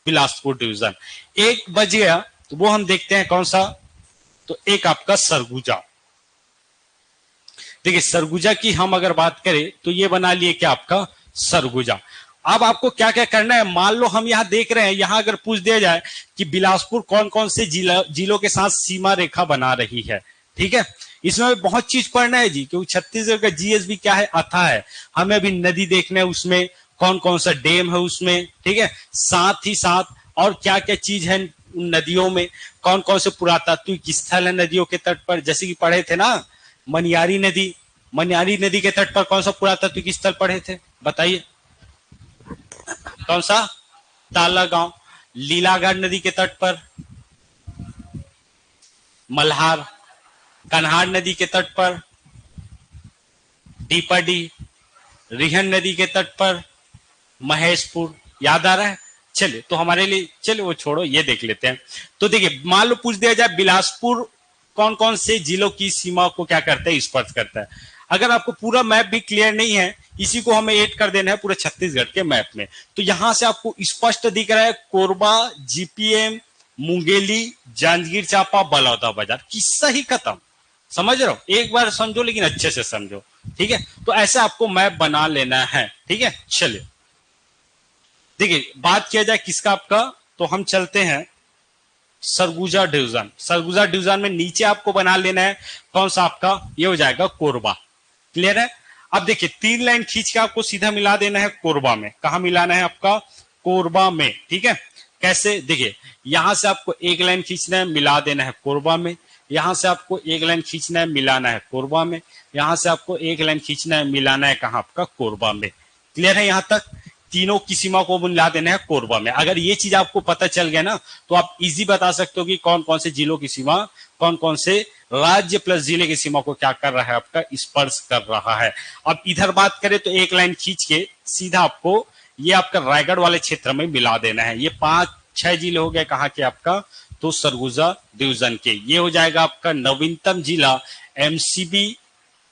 बिलासपुर डिवीजन। एक बच गया, तो वो हम देखते हैं कौन सा, तो एक आपका सरगुजा। देखिए सरगुजा की हम अगर बात करें तो ये बना लिए क्या आपका सरगुजा। अब आपको क्या क्या करना है, मान लो हम यहां देख रहे हैं, यहां अगर पूछ दिया जाए कि बिलासपुर कौन कौन से जिलों के साथ सीमा रेखा बना रही है। ठीक है, इसमें बहुत चीज पढ़ना है जी, क्योंकि छत्तीसगढ़ का जीएस भी क्या है, अथा है। हमें अभी नदी देखना है, उसमें कौन कौन सा डैम है उसमें। ठीक है, साथ ही साथ और क्या क्या चीज है नदियों में, कौन कौन से पुरातात्विक स्थल है नदियों के तट पर। जैसे कि पढ़े थे ना मनियारी नदी, मनियारी नदी के तट पर कौन सा पुरातात्विक स्थल पढ़े थे, बताइए कौन सा, ताला गांव। लीलागढ़ नदी के तट पर मल्हार, कन्हार नदी के तट पर डीपाडी, रिहन नदी के तट पर महेशपुर। याद आ रहा है, चलिए तो हमारे लिए, चलिए वो छोड़ो, ये देख लेते हैं। तो देखिए मान लो पूछ दिया जाए बिलासपुर कौन कौन से जिलों की सीमा को क्या करता है, स्पर्श करता है। अगर आपको पूरा मैप भी क्लियर नहीं है, इसी को हमें ऐड कर देना है पूरे छत्तीसगढ़ के मैप में। तो यहां से आपको स्पष्ट दिख रहा है कोरबा, जीपीएम, मुंगेली, जांजगीर चांपा, बलौदाबाजार। किस्सा ही खत्म। समझ रहे हो, एक बार समझो लेकिन अच्छे से समझो। ठीक है, तो ऐसे आपको मैप बना लेना है। ठीक है, चलिए देखिए बात किया जाए किसका आपका, तो हम चलते हैं सरगुजा डिवीजन। सरगुजा डिवीजन में नीचे आपको बना लेना है कौन सा आपका, ये हो जाएगा कोरबा। क्लियर है। अब देखिए 3 लाइन खींच के आपको सीधा मिला देना है कोरबा में। कहा मिलाना है आपका, कोरबा में। ठीक है, कैसे, देखिए यहां से आपको एक लाइन खींचना है, मिला देना है कोरबा में। यहां से आपको एक लाइन खींचना है, मिलाना है कोरबा में। यहां से आपको एक लाइन खींचना है, मिलाना है कहां आपका, कोरबा में। क्लियर है, यहां तक तीनों की सीमा को मिला देना है कोरबा में। अगर ये चीज आपको पता चल गया ना, तो आप इजी बता सकते हो कि कौन कौन से जिलों की सीमा, कौन कौन से राज्य प्लस जिले की सीमा को क्या कर रहा है आपका, स्पर्श कर रहा है। अब इधर बात करें तो एक लाइन खींच के सीधा आपको ये आपका रायगढ़ वाले क्षेत्र में मिला देना है। ये 5-6 जिले हो गए कहाँ के आपका, तो सरगुजा डिवीजन के। ये हो जाएगा आपका नवीनतम जिला एमसीबी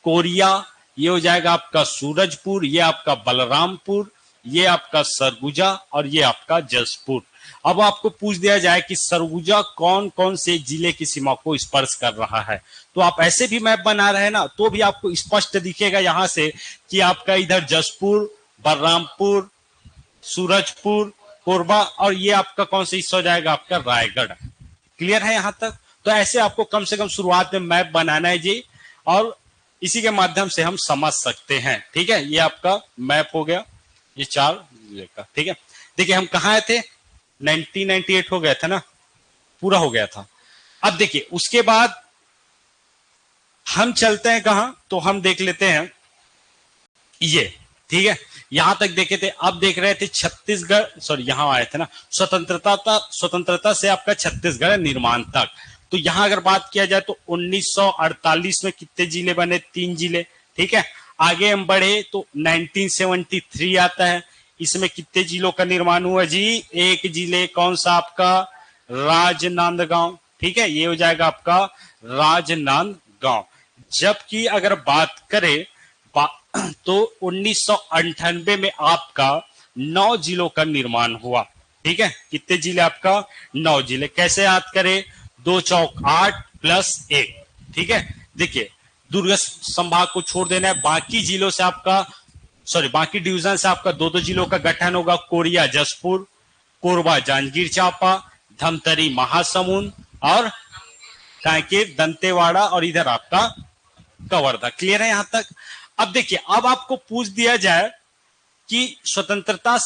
कोरिया, ये हो जाएगा आपका सूरजपुर, ये आपका बलरामपुर, ये आपका सरगुजा, और ये आपका जसपुर। अब आपको पूछ दिया जाए कि सरगुजा कौन कौन से जिले की सीमा को स्पर्श कर रहा है, तो आप ऐसे भी मैप बना रहे हैं ना, तो भी आपको स्पष्ट दिखेगा यहां से कि आपका इधर जसपुर, बलरामपुर, सूरजपुर, कोरबा, और ये आपका कौन सा हिस्सा हो जाएगा आपका रायगढ़। क्लियर है यहां तक। तो ऐसे आपको कम से कम शुरुआत में मैप बनाना है जी, और इसी के माध्यम से हम समझ सकते हैं। ठीक है, ये आपका मैप हो गया, ये 4 जिले का। ठीक है, देखिए हम कहाँ आए थे, 1998 हो गया था ना, पूरा हो गया था। अब देखिए उसके बाद हम चलते हैं कहां, तो हम देख लेते हैं ये। ठीक है, यहां तक देखे थे। अब देख रहे थे छत्तीसगढ़, सॉरी यहां आए थे ना, स्वतंत्रता से आपका छत्तीसगढ़ निर्माण तक। तो यहां अगर बात किया जाए तो 1948 में कितने जिले बने, 3 जिले। ठीक है, आगे हम बढ़े तो 1973 आता है, इसमें कितने जिलों का निर्माण हुआ जी, 1 जिले, कौन सा आपका, राजनांदगांव। ठीक है, ये हो जाएगा आपका राजनांदगांव। जबकि अगर बात करें तो 1998 में आपका 9 जिलों का निर्माण हुआ। ठीक है, कितने जिले आपका? 9 जिले। कैसे याद करें? 2 चौक 8 प्लस 1। ठीक है, देखिए दुर्ग संभाग को छोड़ देना है, बाकी जिलों से आपका बाकी डिवीजन से आपका 2-2 जिलों का गठन होगा। कोरिया जसपुर, कोरबा जांजगीर चांपा, धमतरी महासमुंद और कांकेर दंतेवाड़ा और इधर आपका कवर्धा। क्लियर है यहां तक? अब देखिए, अब आपको पूछ दिया जाए कि स्वतंत्रता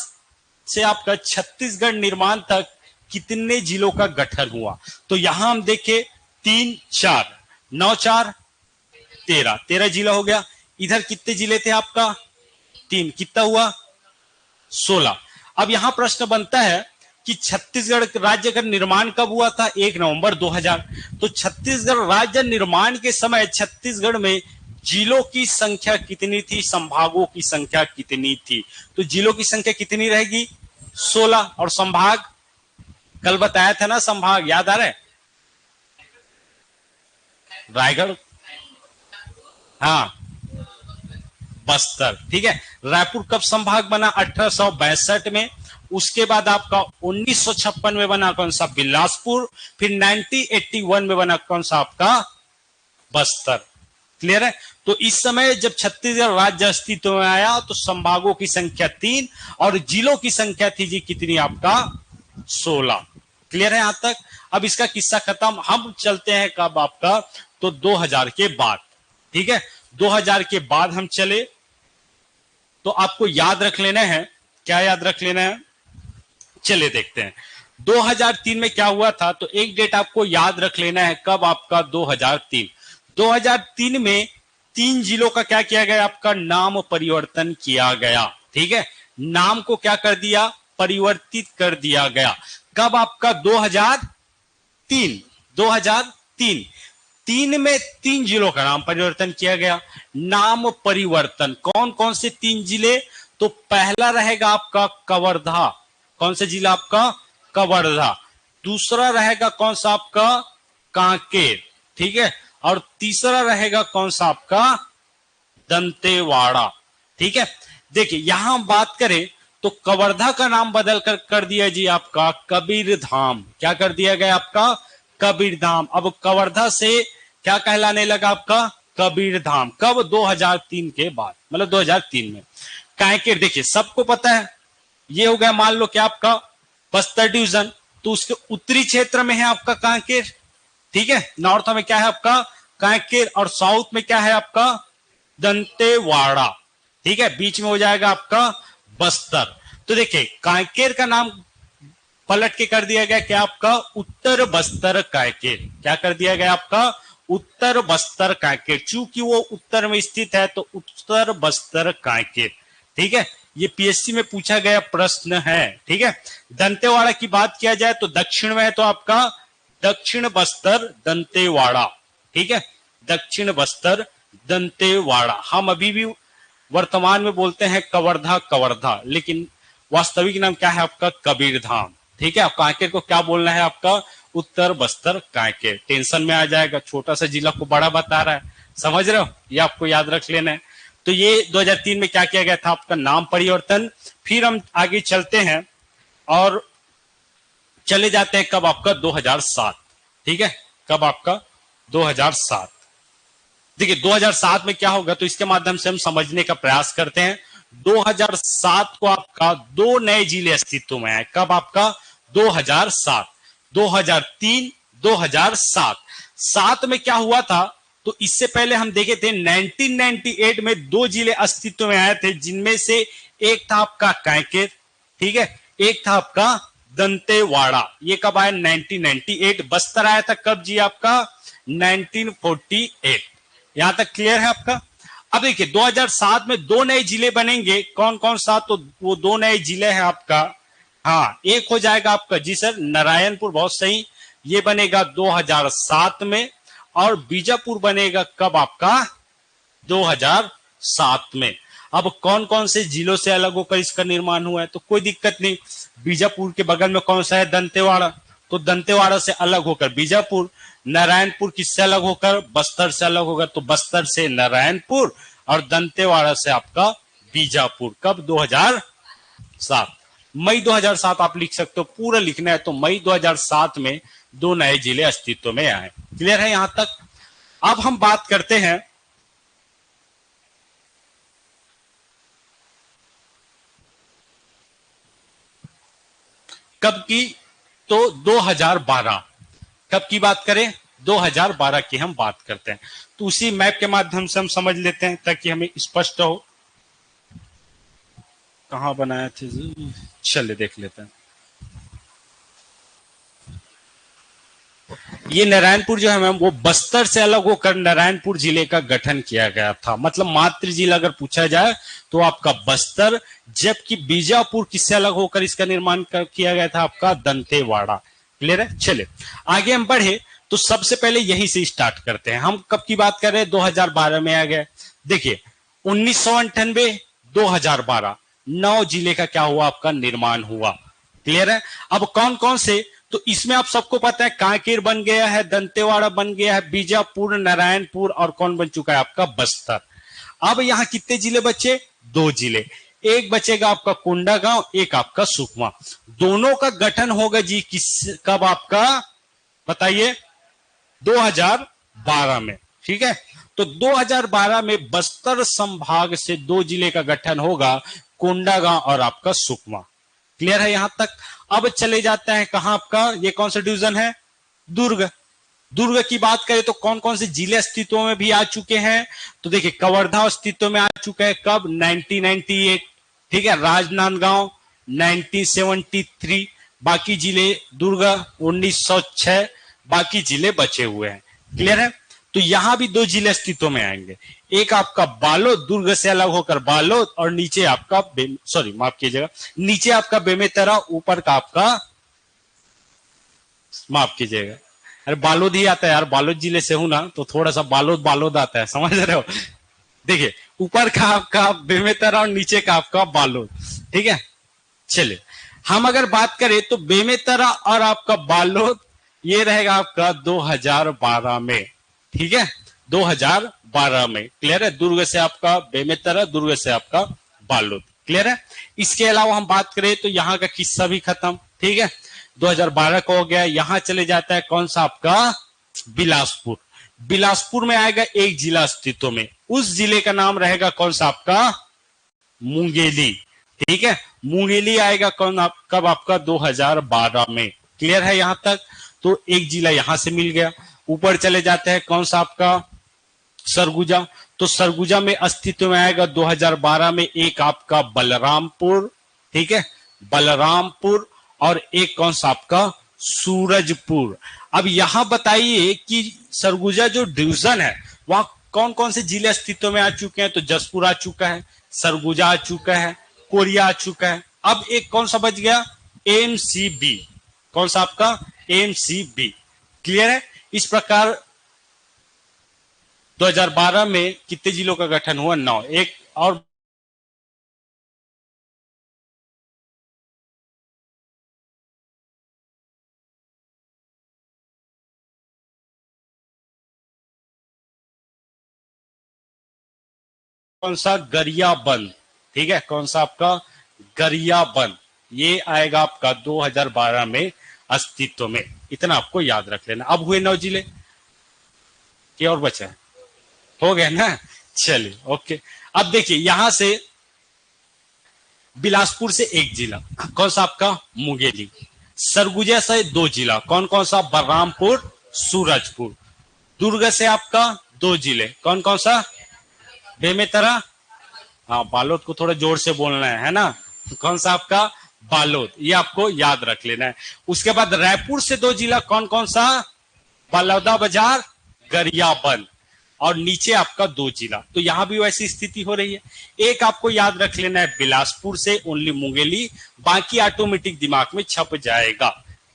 से आपका छत्तीसगढ़ निर्माण तक कितने जिलों का गठन हुआ, तो यहां हम देखें 3 4 9 4 13 13 जिला हो गया। इधर कितने जिले थे आपका? 3, कितना हुआ? 16। अब यहां प्रश्न बनता है कि छत्तीसगढ़ राज्य का निर्माण कब हुआ था? 1 नवंबर 2000। तो छत्तीसगढ़ राज्य निर्माण के समय छत्तीसगढ़ में जिलों की संख्या कितनी थी, संभागों की संख्या कितनी थी? तो जिलों की संख्या कितनी रहेगी? 16। और संभाग कल बताया था ना, संभाग याद आ रहा है? रायगढ़, हाँ, बस्तर। ठीक है, रायपुर कब संभाग बना? 1862 में। उसके बाद आपका 1956 में बना कौन सा? बिलासपुर। फिर 1981 में बना कौन सा? आपका बस्तर। क्लियर है? तो इस समय जब छत्तीसगढ़ राज्य अस्तित्व में आया तो संभागों की संख्या 3 और जिलों की संख्या थी जी कितनी? आपका 16। क्लियर है यहां तक? अब इसका किस्सा खत्म। हम चलते हैं कब आपका? तो 2000 के बाद। ठीक है, 2000 के बाद हम चले तो आपको याद रख लेना है। क्या याद रख लेना है? चले देखते हैं 2003 में क्या हुआ था। तो एक डेट आपको याद रख लेना है, कब आपका? 2003। 2003 में 3 जिलों का क्या किया गया? आपका नाम परिवर्तन किया गया। ठीक है, नाम को क्या कर दिया? परिवर्तित कर दिया गया। कब आपका? 2003। 2003 3 में 3 जिलों का नाम परिवर्तन किया गया। नाम परिवर्तन कौन कौन से 3 जिले? तो पहला रहेगा आपका कवर्धा। कौन सा जिला आपका? कवर्धा। दूसरा रहेगा कौन सा आपका? कांकेर। ठीक है, और तीसरा रहेगा कौन सा आपका? दंतेवाड़ा। ठीक है, देखिए यहां बात करें तो कवर्धा का नाम बदल कर दिया जी आपका कबीरधाम। क्या कर दिया गया? आपका कबीरधाम। अब कवर्धा से क्या कहलाने लगा? आपका कबीरधाम। कब? 2003 के बाद, मतलब 2003 में। कांकेर देखिए सबको पता है, ये हो गया मान लो क्या आपका बस्तर डिवीजन, तो उसके उत्तरी क्षेत्र में है आपका कांकेर। ठीक है, नॉर्थ में क्या है आपका? कांकेर। और साउथ में क्या है आपका? दंतेवाड़ा। ठीक है, बीच में हो जाएगा आपका बस्तर। तो देखिए कांकेर का नाम पलट के कर दिया गया क्या? आपका उत्तर बस्तर कांकेर। क्या कर दिया गया? आपका उत्तर बस्तर कांकेर। चूंकि वो उत्तर में स्थित है तो उत्तर बस्तर कांकेर। ठीक है, ये पीएससी में पूछा गया प्रश्न है। ठीक है, दंतेवाड़ा की बात किया जाए तो दक्षिण में है, तो आपका दक्षिण बस्तर दंतेवाड़ा। ठीक है, दक्षिण बस्तर दंतेवाड़ा। हम अभी भी वर्तमान में बोलते हैं कवर्धा कवर्धा, लेकिन वास्तविक नाम क्या है आपका? कबीरधाम। ठीक है, आप कांकेर को क्या बोलना है? आपका उत्तर बस्तर कांकेर। टेंशन में आ जाएगा, छोटा सा जिला को बड़ा बता रहा है, समझ रहे हो? ये आपको याद रख लेना है। तो ये 2003 में क्या किया गया था? आपका नाम परिवर्तन। फिर हम आगे चलते हैं और चले जाते हैं कब? आपका 2007। ठीक है, कब? आपका 2007। देखिए 2007 में क्या होगा तो इसके माध्यम से हम समझने का प्रयास करते हैं। 2007 को आपका 2 नए जिले अस्तित्व में आए। कब? आपका 2007। 2003, 2007। 7 में क्या हुआ था? तो इससे पहले हम देखे थे 1998 में 2 जिले अस्तित्व में आए थे, जिनमें से एक था आपका कांकेर। ठीक है, एक था आपका दंतेवाड़ा। ये कब आया? 1998। बस्तर आया था कब जी? आपका 1948। यहां तक क्लियर है आपका? अब देखिए 2007 में 2 नए जिले बनेंगे। कौन कौन सा? तो वो 2 नए जिले हैं आपका, हाँ, एक हो जाएगा आपका जी सर नारायणपुर, बहुत सही, ये बनेगा 2007 में। और बीजापुर बनेगा कब? आपका 2007 में। अब कौन कौन से जिलों से अलग होकर इसका निर्माण हुआ है? तो कोई दिक्कत नहीं, बीजापुर के बगल में कौन सा है? दंतेवाड़ा। तो दंतेवाड़ा से अलग होकर बीजापुर। नारायणपुर किससे अलग होकर? बस्तर से अलग होकर, तो बस्तर से नारायणपुर। और दंतेवाड़ा से आपका बीजापुर। कब? 2007। मई 2007 आप लिख सकते हो, पूरा लिखना है तो मई 2007 में 2 नए जिले अस्तित्व में आए। क्लियर है यहां तक? अब हम बात करते हैं कब की, तो 2012। कब की बात करें? 2012 की हम बात करते हैं। तो उसी मैप के माध्यम से हम समझ लेते हैं ताकि हमें स्पष्ट हो। कहां बनाया थे? चलिए देख लेते हैं। ये नारायणपुर जो है मैम, वो बस्तर से अलग होकर नारायणपुर जिले का गठन किया गया था। मतलब मातृ जिला अगर पूछा जाए तो आपका बस्तर, जबकि बीजापुर किससे अलग होकर इसका निर्माण किया गया था? आपका दंतेवाड़ा। क्लियर है? चलिए आगे हम बढ़े तो सबसे पहले यही से स्टार्ट करते हैं। हम कब की बात कर रहे हैं? 2012 में आ गए। देखिए 1998, 2012, 9 जिले का क्या हुआ? आपका निर्माण हुआ। क्लियर है? अब कौन कौन से, तो इसमें आप सबको पता है कांकेर बन गया है, दंतेवाड़ा बन गया है, बीजापुर, नारायणपुर, और कौन बन चुका है? आपका बस्तर। अब यहां कितने जिले बचे? 2 जिले। एक बचेगा आपका कोंडागांव, एक आपका सुकमा। दोनों का गठन होगा जी किस, कब? आपका बताइए 2012 में। ठीक है, तो 2012 में बस्तर संभाग से 2 जिले का गठन होगा, कोंडागांव और आपका सुकमा। क्लियर है यहां तक? अब चले जाते हैं कहां? आपका ये कौन सा डिवीजन है? दुर्ग। दुर्ग की बात करें तो कौन कौन से जिले अस्तित्व में भी आ चुके हैं? तो देखिए कवर्धा अस्तित्व में आ चुका है। कब? 1998। ठीक है, राजनांदगांव 1973। बाकी जिले दुर्ग 1906। बाकी जिले बचे हुए हैं। क्लियर है? तो यहां भी 2 जिले अस्तित्व में आएंगे। एक आपका बालोद, दुर्ग से अलग होकर बालोद, और नीचे आपका सॉरी माफ कीजिएगा, नीचे आपका बेमेतरा, ऊपर का आपका, माफ कीजिएगा, अरे बालोद ही आता है यार, बालोद जिले से हूं ना तो थोड़ा सा बालोद बालोद आता है, समझ रहे हो? देखिए ऊपर का आपका बेमेतरा और नीचे का आपका बालोद। ठीक है, चलिए हम अगर बात करें तो बेमेतरा और आपका बालोद ये रहेगा आपका 2012 में। ठीक है, 2012 में। क्लियर है? दुर्ग से आपका बेमेतरा, दुर्ग से आपका बालोद। क्लियर है? इसके अलावा हम बात करें तो यहाँ का किस्सा भी खत्म। ठीक है, 2012 का हो गया। यहां चले जाता है कौन सा? आपका बिलासपुर। बिलासपुर में आएगा एक जिला अस्तित्व में, उस जिले का नाम रहेगा कौन सा? आपका मुंगेली। ठीक है, मुंगेली आएगा कौन? कब? आपका 2012 में। क्लियर है यहां तक? तो एक जिला यहां से मिल गया। ऊपर चले जाते हैं कौन सा? आपका सरगुजा। तो सरगुजा में अस्तित्व में आएगा 2012 में एक आपका बलरामपुर। ठीक है, बलरामपुर, और एक कौन सा? आपका सूरजपुर। अब यहां बताइए कि सरगुजा जो डिवीजन है वहां कौन कौन से जिले अस्तित्व में आ चुके हैं? तो जसपुर आ चुका है, सरगुजा आ चुका है, कोरिया आ चुका है। अब एक कौन सा बच गया? एमसीबी। कौन सा? आपका एमसीबी। क्लियर है? इस प्रकार 2012 में कितने जिलों का गठन हुआ? 9। एक और कौन सा? गरियाबंद। ठीक है, कौन सा? आपका गरियाबंद। ये आएगा आपका 2012 में अस्तित्व में। इतना आपको याद रख लेना। अब हुए 9 जिले, क्या और बचा है? हो गया ना? चलिए ओके। अब देखिए यहां से बिलासपुर से एक जिला, कौन सा? आपका मुंगेली। सरगुजा से 2 जिला, कौन कौन सा? बलरामपुर, सूरजपुर। दुर्ग से आपका 2 जिले, कौन कौन सा? बेमेतरा, हाँ बालोद को थोड़ा जोर से बोलना है ना? कौन सा? आपका बालोद। ये आपको याद रख लेना है। उसके बाद रायपुर से 2 जिला, कौन कौन सा? बलौदा बाजार, गरियाबंद, और नीचे आपका 2 जिला। तो यहां भी वैसी स्थिति हो रही है। एक आपको याद रख लेना है बिलासपुर से ओनली मुंगेली, बाकी ऑटोमेटिक दिमाग में छप जाएगा।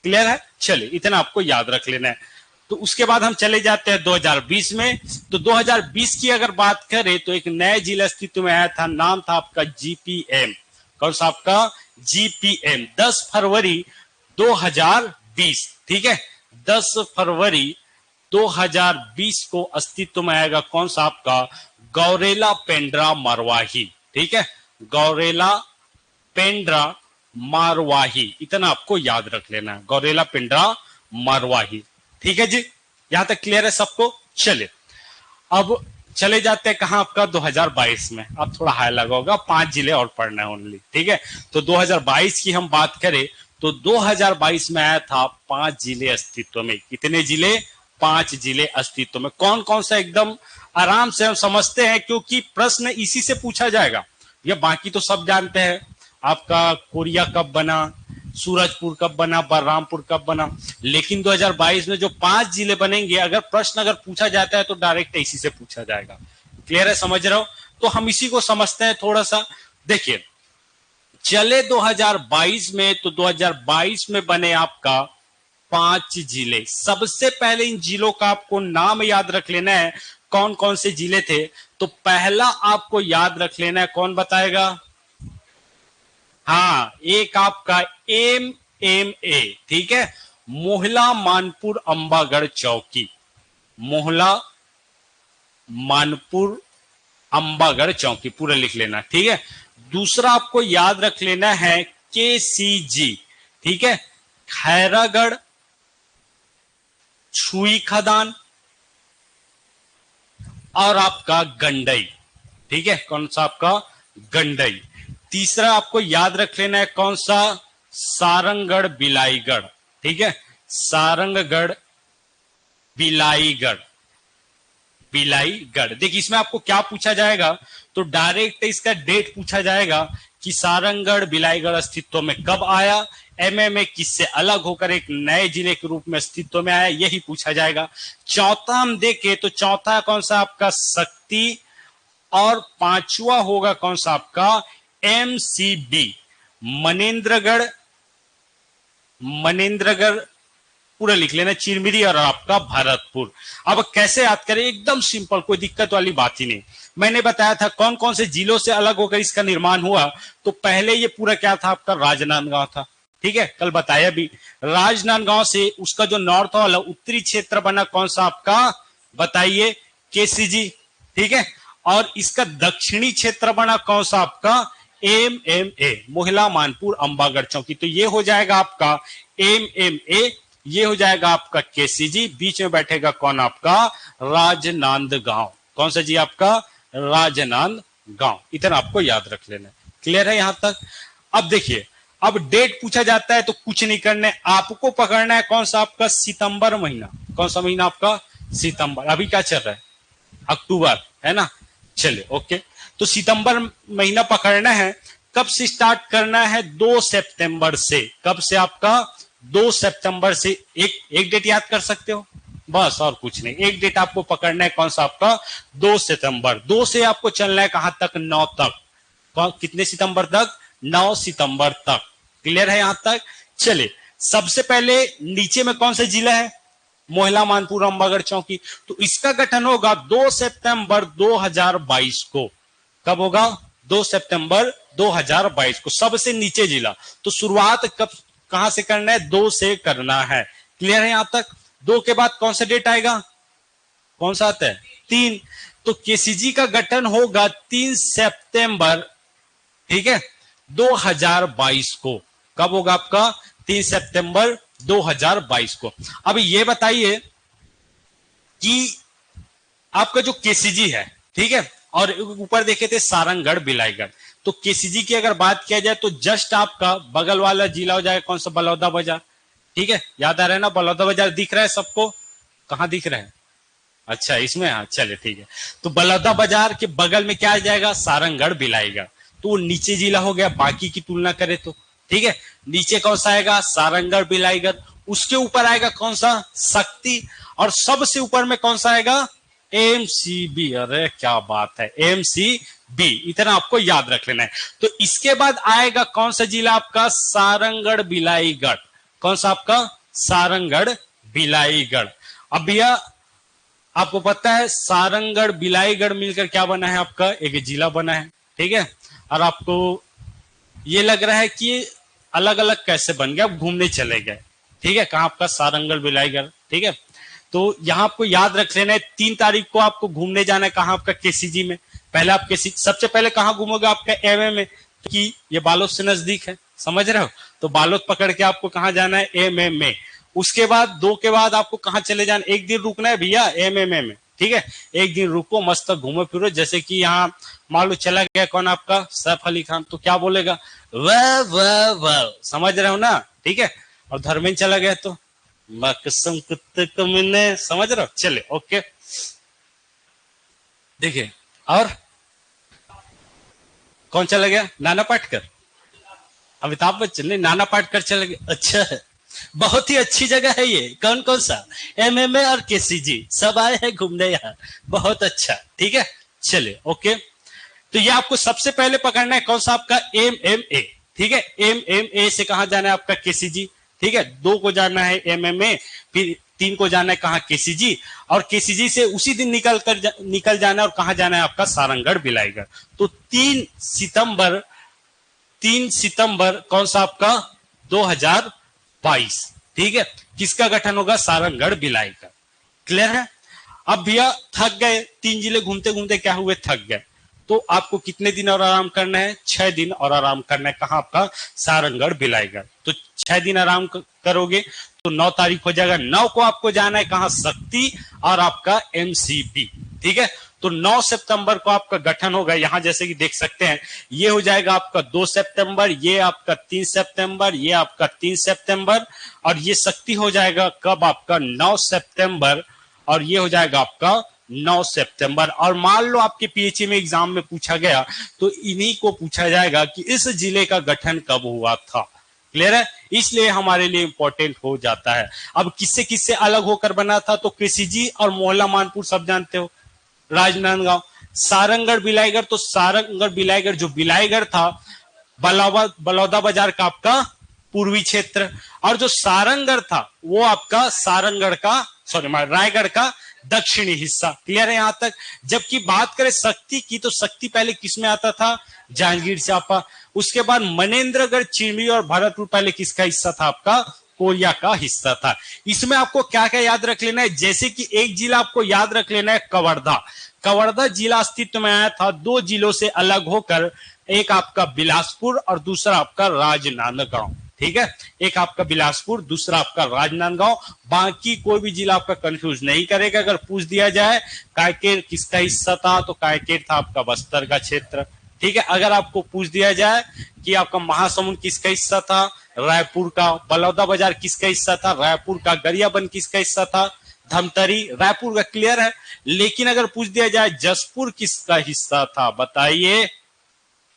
क्लियर है? चलिए इतना आपको याद रख लेना है। तो उसके बाद हम चले जाते हैं 2020 में। तो 2020 की अगर बात करें तो एक नया जिला अस्तित्व में आया था, नाम था आपका जीपीएम। कौन सा? आपका जीपीएम। 10 फरवरी 2020। ठीक है, 10 फरवरी 2020 को अस्तित्व में आएगा कौन सा आपका गौरेला पेंड्रा मारवाही। ठीक है, गौरेला पेंड्रा मारवाही, इतना आपको याद रख लेना है, गौरेला पेंड्रा मारवाही। ठीक है जी, यहां तक क्लियर है सबको। चलिए अब चले जाते हैं कहां आपका 2022 में। अब थोड़ा हाई लगा होगा, 5 जिले और पढ़ना है ओनली। ठीक है, तो 2022 की हम बात करें तो 2022 में आया था 5 जिले अस्तित्व में। कितने जिले? 5 जिले अस्तित्व में। कौन कौन सा, एकदम आराम से हम समझते हैं क्योंकि प्रश्न इसी से पूछा जाएगा। ये बाकी तो सब जानते हैं, आपका कोरिया कब बना, सूरजपुर कब बना, बलरामपुर कब बना, लेकिन 2022 में जो 5 जिले बनेंगे अगर प्रश्न अगर पूछा जाता है तो डायरेक्ट इसी से पूछा जाएगा। क्लियर है, समझ रहे हो? तो हम इसी को समझते हैं थोड़ा सा। देखिए चले 2022 में, तो 2022 में बने आपका 5 जिले। सबसे पहले इन जिलों का आपको नाम याद रख लेना है, कौन कौन से जिले थे। तो पहला आपको याद रख लेना है, कौन बताएगा? हाँ, एक आपका MMA। ठीक है, मोहला मानपुर अंबागढ़ चौकी, मोहला मानपुर अंबागढ़ चौकी, पूरा लिख लेना। ठीक है, दूसरा आपको याद रख लेना है KCG। ठीक है, खैरागढ़ छुई खदान और आपका गंडई। ठीक है, कौन सा आपका? गंडई। तीसरा आपको याद रख लेना है कौन सा? सारंगगढ़ बिलाईगढ़। ठीक है, सारंगगढ़ बिलाईगढ़, बिलाईगढ़। देखिए इसमें आपको क्या पूछा जाएगा, तो डायरेक्ट इसका डेट पूछा जाएगा कि सारंगगढ़ बिलाईगढ़ अस्तित्व में कब आया, MMA किससे अलग होकर एक नए जिले के रूप में अस्तित्व में आया, यही पूछा जाएगा। चौथा हम देखें तो चौथा कौन सा आपका? शक्ति। और पांचवा होगा कौन सा आपका? MCB, मनेन्द्रगढ़, मनेन्द्रगढ़ पूरा लिख लेना, चिरमिरी और आपका भरतपुर। अब कैसे याद करें? एकदम सिंपल, कोई दिक्कत वाली बात ही नहीं। मैंने बताया था कौन कौन से जिलों से अलग होकर इसका निर्माण हुआ। तो पहले ये पूरा क्या था आपका? राजनांदगांव था। ठीक है, कल बताया भी। राजनांदगांव से उसका जो नॉर्थ वाला उत्तरी क्षेत्र बना कौन सा आपका? बताइए, KCG। ठीक है, और इसका दक्षिणी क्षेत्र बना कौन सा आपका? MMA, मोहला मानपुर अंबागढ़ चौकी। तो ये हो जाएगा आपका MMA, ये हो जाएगा आपका KCG, बीच में बैठेगा कौन आपका? राजनांदगांव। कौन सा जी आपका? राजनांदगांव। इतना आपको याद रख लेना। क्लियर है यहां तक? अब देखिए, अब डेट पूछा जाता है तो कुछ नहीं करना है, आपको पकड़ना है कौन सा आपका? सितंबर महीना। कौन सा महीना आपका? सितंबर। अभी क्या चल रहा है? अक्टूबर है ना। चलिए ओके, तो सितंबर महीना पकड़ना है। कब से स्टार्ट करना है? 2 सितंबर से। कब से आपका? 2 सितंबर से। एक डेट याद कर सकते हो बस, और कुछ नहीं। एक डेट आपको पकड़ना है कौन सा आपका? 2 सितंबर। 2 से आपको चलना है कहां तक? 9 तक। कितने सितंबर तक? 9 सितंबर तक। क्लियर है यहां तक? चलिए सबसे पहले नीचे में कौन सा जिला है? मोहला मानपुर अंबागढ़ चौकी। तो इसका गठन होगा 2 सितंबर 2022 को। कब होगा? 2 सितंबर 2022 को। सबसे नीचे जिला। तो शुरुआत कब, कहां से करना है? 2 से करना है। क्लियर है यहां तक? 2 के बाद कौन सा डेट आएगा? कौन सा आता है? 3। तो KCG का गठन होगा 3 सितंबर, ठीक है, 2022 को। कब होगा आपका? 3 सितंबर 2022 को। अब ये बताइए कि आपका जो KCG है, ठीक है, और ऊपर देखे थे सारंगगढ़ बिलाईगढ़। तो KCG की अगर बात किया जाए तो जस्ट आपका बगल वाला जिला हो जाएगा कौन सा? बलौदा बाजार। ठीक है, याद आ रहा है ना? बलौदा बाजार दिख रहा है सबको? कहां दिख रहा है? अच्छा इसमें, हाँ चलिए ठीक है। तो बलौदा बाजार के बगल में क्या आ जाएगा? सारंगगढ़ बिलाईगढ़। तो वो नीचे जिला हो गया बाकी की तुलना करें तो। ठीक है, नीचे कौन सा आएगा? सारंगगढ़ बिलाईगढ़। उसके ऊपर आएगा कौन सा? शक्ति। और सबसे ऊपर में कौन सा आएगा? MCB। अरे क्या बात है, MCB। इतना आपको याद रख लेना है। तो इसके बाद आएगा कौन सा जिला आपका? सारंगगढ़ बिलाईगढ़। कौन सा आपका? सारंगगढ़ बिलाईगढ़। अब भैया आपको पता है सारंगगढ़ बिलाईगढ़ मिलकर क्या बना है आपका? एक जिला बना है। ठीक है, और आपको ये लग रहा है कि अलग अलग कैसे बन गया? घूमने चले गए। ठीक है, कहां आपका? सारंगगढ़ बिलाईगढ़। ठीक है, तो यहाँ आपको याद रख लेना है 3 तारीख को आपको घूमने जाना है कहाँ, आपका केसीजी में। पहले आप केसी सबसे पहले कहाँ घूमोगे, आपका एमए में, कि ये बालोद से नजदीक है, समझ रहे हो। तो बालोद पकड़ के आपको कहाँ जाना है, एमए में। उसके बाद 2 के बाद आपको कहाँ चले जाना, एक दिन रुकना है भैया एमए में, ठीक है। एक दिन रुको, मस्त घूमो फिरो। जैसे कि यहाँ मान लो चला गया कौन, आपका सैफ अली खान, तो क्या बोलेगा, वाह वाह वाह, समझ रहे हो ना, ठीक है। और धर्मेंद्र चला गया तो कसम कुत्ते कमीने, समझ रहे हो। चले ओके, देखिए और कौन चला गया, नाना पाटेकर, अमिताभ बच्चन ने, नाना पाटेकर चले गए। अच्छा है, बहुत ही अच्छी जगह है ये। कौन कौन सा, एमएमए और केसीजी, सब आए हैं घूमने यहाँ, बहुत अच्छा, ठीक है। चलिए ओके, तो ये आपको सबसे पहले पकड़ना है कौन सा, आपका एमएमए, ठीक है। एमएमए से कहां जाना है, आपका केसीजी, ठीक है। 2 को जाना है एमएमए, फिर 3 को जाना है कहां, केसीजी, और केसीजी से उसी दिन निकल जाना है, और कहां जाना है आपका, सारंगढ़ बिलाईगढ़। तो 3 सितंबर कौन सा आपका, 2022, ठीक है। किसका गठन होगा, सारंगढ़ बिलाईगढ़, क्लियर है। अब भैया थक गए, 3 जिले घूमते घूमते क्या हुए, थक गए, तो आपको कितने दिन और आराम करना है, 6 दिन और आराम करना है, कहां, आपका सारंगढ़ बिलाईगढ़। तो 6 दिन आराम करोगे तो 9 तारीख हो जाएगा। 9 को आपको जाना है कहां, शक्ति और आपका एमसीबी, ठीक है। तो 9 सितंबर को आपका गठन होगा, यहां जैसे कि देख सकते हैं, ये हो जाएगा आपका 2 सितंबर, ये आपका 3 सितंबर, ये आपका 3 सितंबर, और ये शक्ति हो जाएगा कब, आपका 9 सितंबर, और ये हो जाएगा आपका 9 सितंबर। और मान लो आपके पीएचई में एग्जाम में पूछा गया तो इन्हीं को पूछा जाएगा कि इस जिले का गठन कब हुआ था, क्लियर है। इसलिए हमारे लिए इंपॉर्टेंट हो जाता है। अब किससे किससे अलग होकर बना था, तो केसीजी और मोहल्ला मानपुर सब जानते हो, राजनांदगांव। सारंगढ़ बिलाईगढ़, तो सारंगढ़ बिलाईगढ़, जो बिलाईगढ़ था बलौदा बाजार का आपका पूर्वी क्षेत्र, और जो सारंगढ़ था वो आपका सारंगढ़ का, सॉरी रायगढ़ का दक्षिणी हिस्सा, क्लियर है यहां तक। जबकि बात करें शक्ति की, तो शक्ति पहले किस में आता था, जांजगीर चांपा। उसके बाद मनेन्द्रगढ़, चिरमी और भरतपुर पहले किसका हिस्सा था, आपका कोरिया का हिस्सा था। इसमें आपको क्या क्या याद रख लेना है, जैसे कि एक जिला आपको याद रख लेना है, कवर्धा। कवर्धा जिला अस्तित्व में आया था 2 जिलों से अलग होकर, एक आपका बिलासपुर और दूसरा आपका राजनांदगांव, ठीक है। एक आपका बिलासपुर, दूसरा आपका राजनांदगांव। बाकी कोई भी जिला आपका कंफ्यूज नहीं करेगा। अगर पूछ दिया जाए कांकेर किसका हिस्सा था, तो कांकेर था आपका बस्तर का क्षेत्र, ठीक है। अगर आपको पूछ दिया जाए कि आपका महासमुंद किसका हिस्सा था, रायपुर का। बलौदा बाजार किसका हिस्सा था, रायपुर का। गरियाबंद किसका हिस्सा था, धमतरी, रायपुर का, क्लियर है। लेकिन अगर पूछ दिया जाए जसपुर किसका हिस्सा था, बताइए,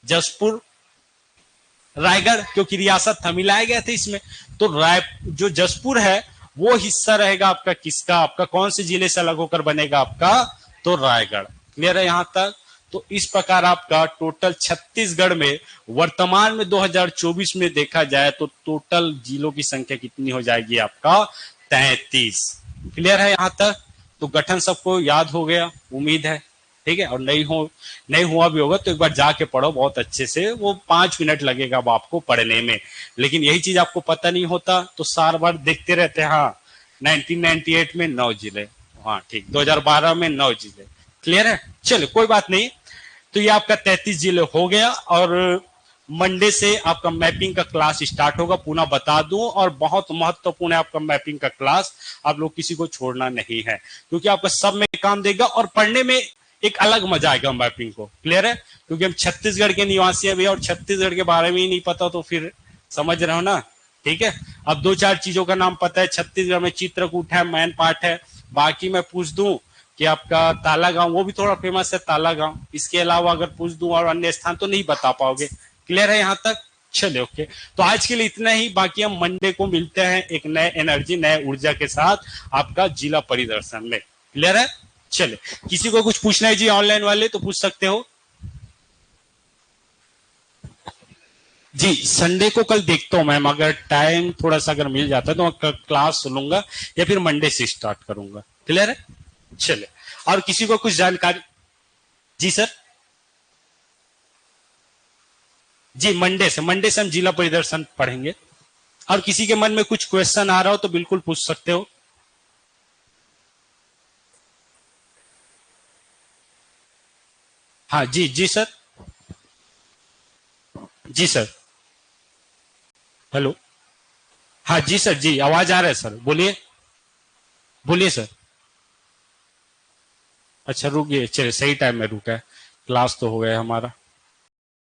जसपुर रायगढ़, क्योंकि रियासत था, मिलाया गया था इसमें। तो जो जसपुर है वो हिस्सा रहेगा आपका किसका, आपका कौन से जिले से अलग होकर बनेगा, आपका तो रायगढ़, क्लियर है यहां तक। तो इस प्रकार आपका टोटल छत्तीसगढ़ में वर्तमान में 2024 में देखा जाए तो टोटल जिलों की संख्या कितनी हो जाएगी, आपका 33, क्लियर है यहां तक। तो गठन सबको याद हो गया, उम्मीद है, ठीक है। और नहीं हुआ भी होगा तो एक बार जाके पढ़ो बहुत अच्छे से, वो 5 मिनट लगेगा अब आपको पढ़ने में। लेकिन यही चीज आपको पता नहीं होता तो सार बार देखते रहते हैं। हाँ 1998 में 9 जिले, हाँ ठीक, 2012 में 9 जिले, क्लियर है। चलो कोई बात नहीं। तो ये आपका 33 जिले हो गया, और मंडे से आपका मैपिंग का क्लास स्टार्ट होगा, पुनः बता दूं। और बहुत महत्वपूर्ण है आपका मैपिंग का क्लास, आप लोग किसी को छोड़ना नहीं है, क्योंकि आपका सब में काम देगा और पढ़ने में एक अलग मजा आएगा मैपिंग को, क्लियर है। क्योंकि हम छत्तीसगढ़ के निवासी हैं भैया, और छत्तीसगढ़ के बारे में ही नहीं पता तो फिर समझ रहे हो ना, ठीक है। अब 2-4 चीजों का नाम पता है, छत्तीसगढ़ में चित्रकूट है, मैन पार्ट है। बाकी मैं पूछ दूं कि आपका ताला गांव, वो भी थोड़ा फेमस है ताला गांव। इसके अलावा अगर पूछ दूं और अन्य स्थान तो नहीं बता पाओगे, क्लियर है यहां तक। चले ओके, तो आज के लिए इतना ही। बाकी हम मंडे को मिलते हैं एक नए एनर्जी, नए ऊर्जा के साथ आपका जिला परिदर्शन में, क्लियर है। चले, किसी को कुछ पूछना है जी ऑनलाइन वाले तो पूछ सकते हो जी। संडे को कल देखता हूं मैम, अगर टाइम थोड़ा सा अगर मिल जाता है तो मैं क्लास सुनूंगा या फिर मंडे से स्टार्ट करूंगा, क्लियर है। चले, और किसी को कुछ जानकारी जी सर। जी मंडे से हम जिला परिदर्शन पढ़ेंगे। और किसी के मन में कुछ क्वेश्चन आ रहा हो तो बिल्कुल पूछ सकते हो। हाँ जी जी सर। जी सर। हेलो। हाँ जी सर, जी आवाज आ रहा है सर, बोलिए। बोलिए सर। अच्छा रुक गए, चलिए सही टाइम में रुका है, क्लास तो हो गया हमारा।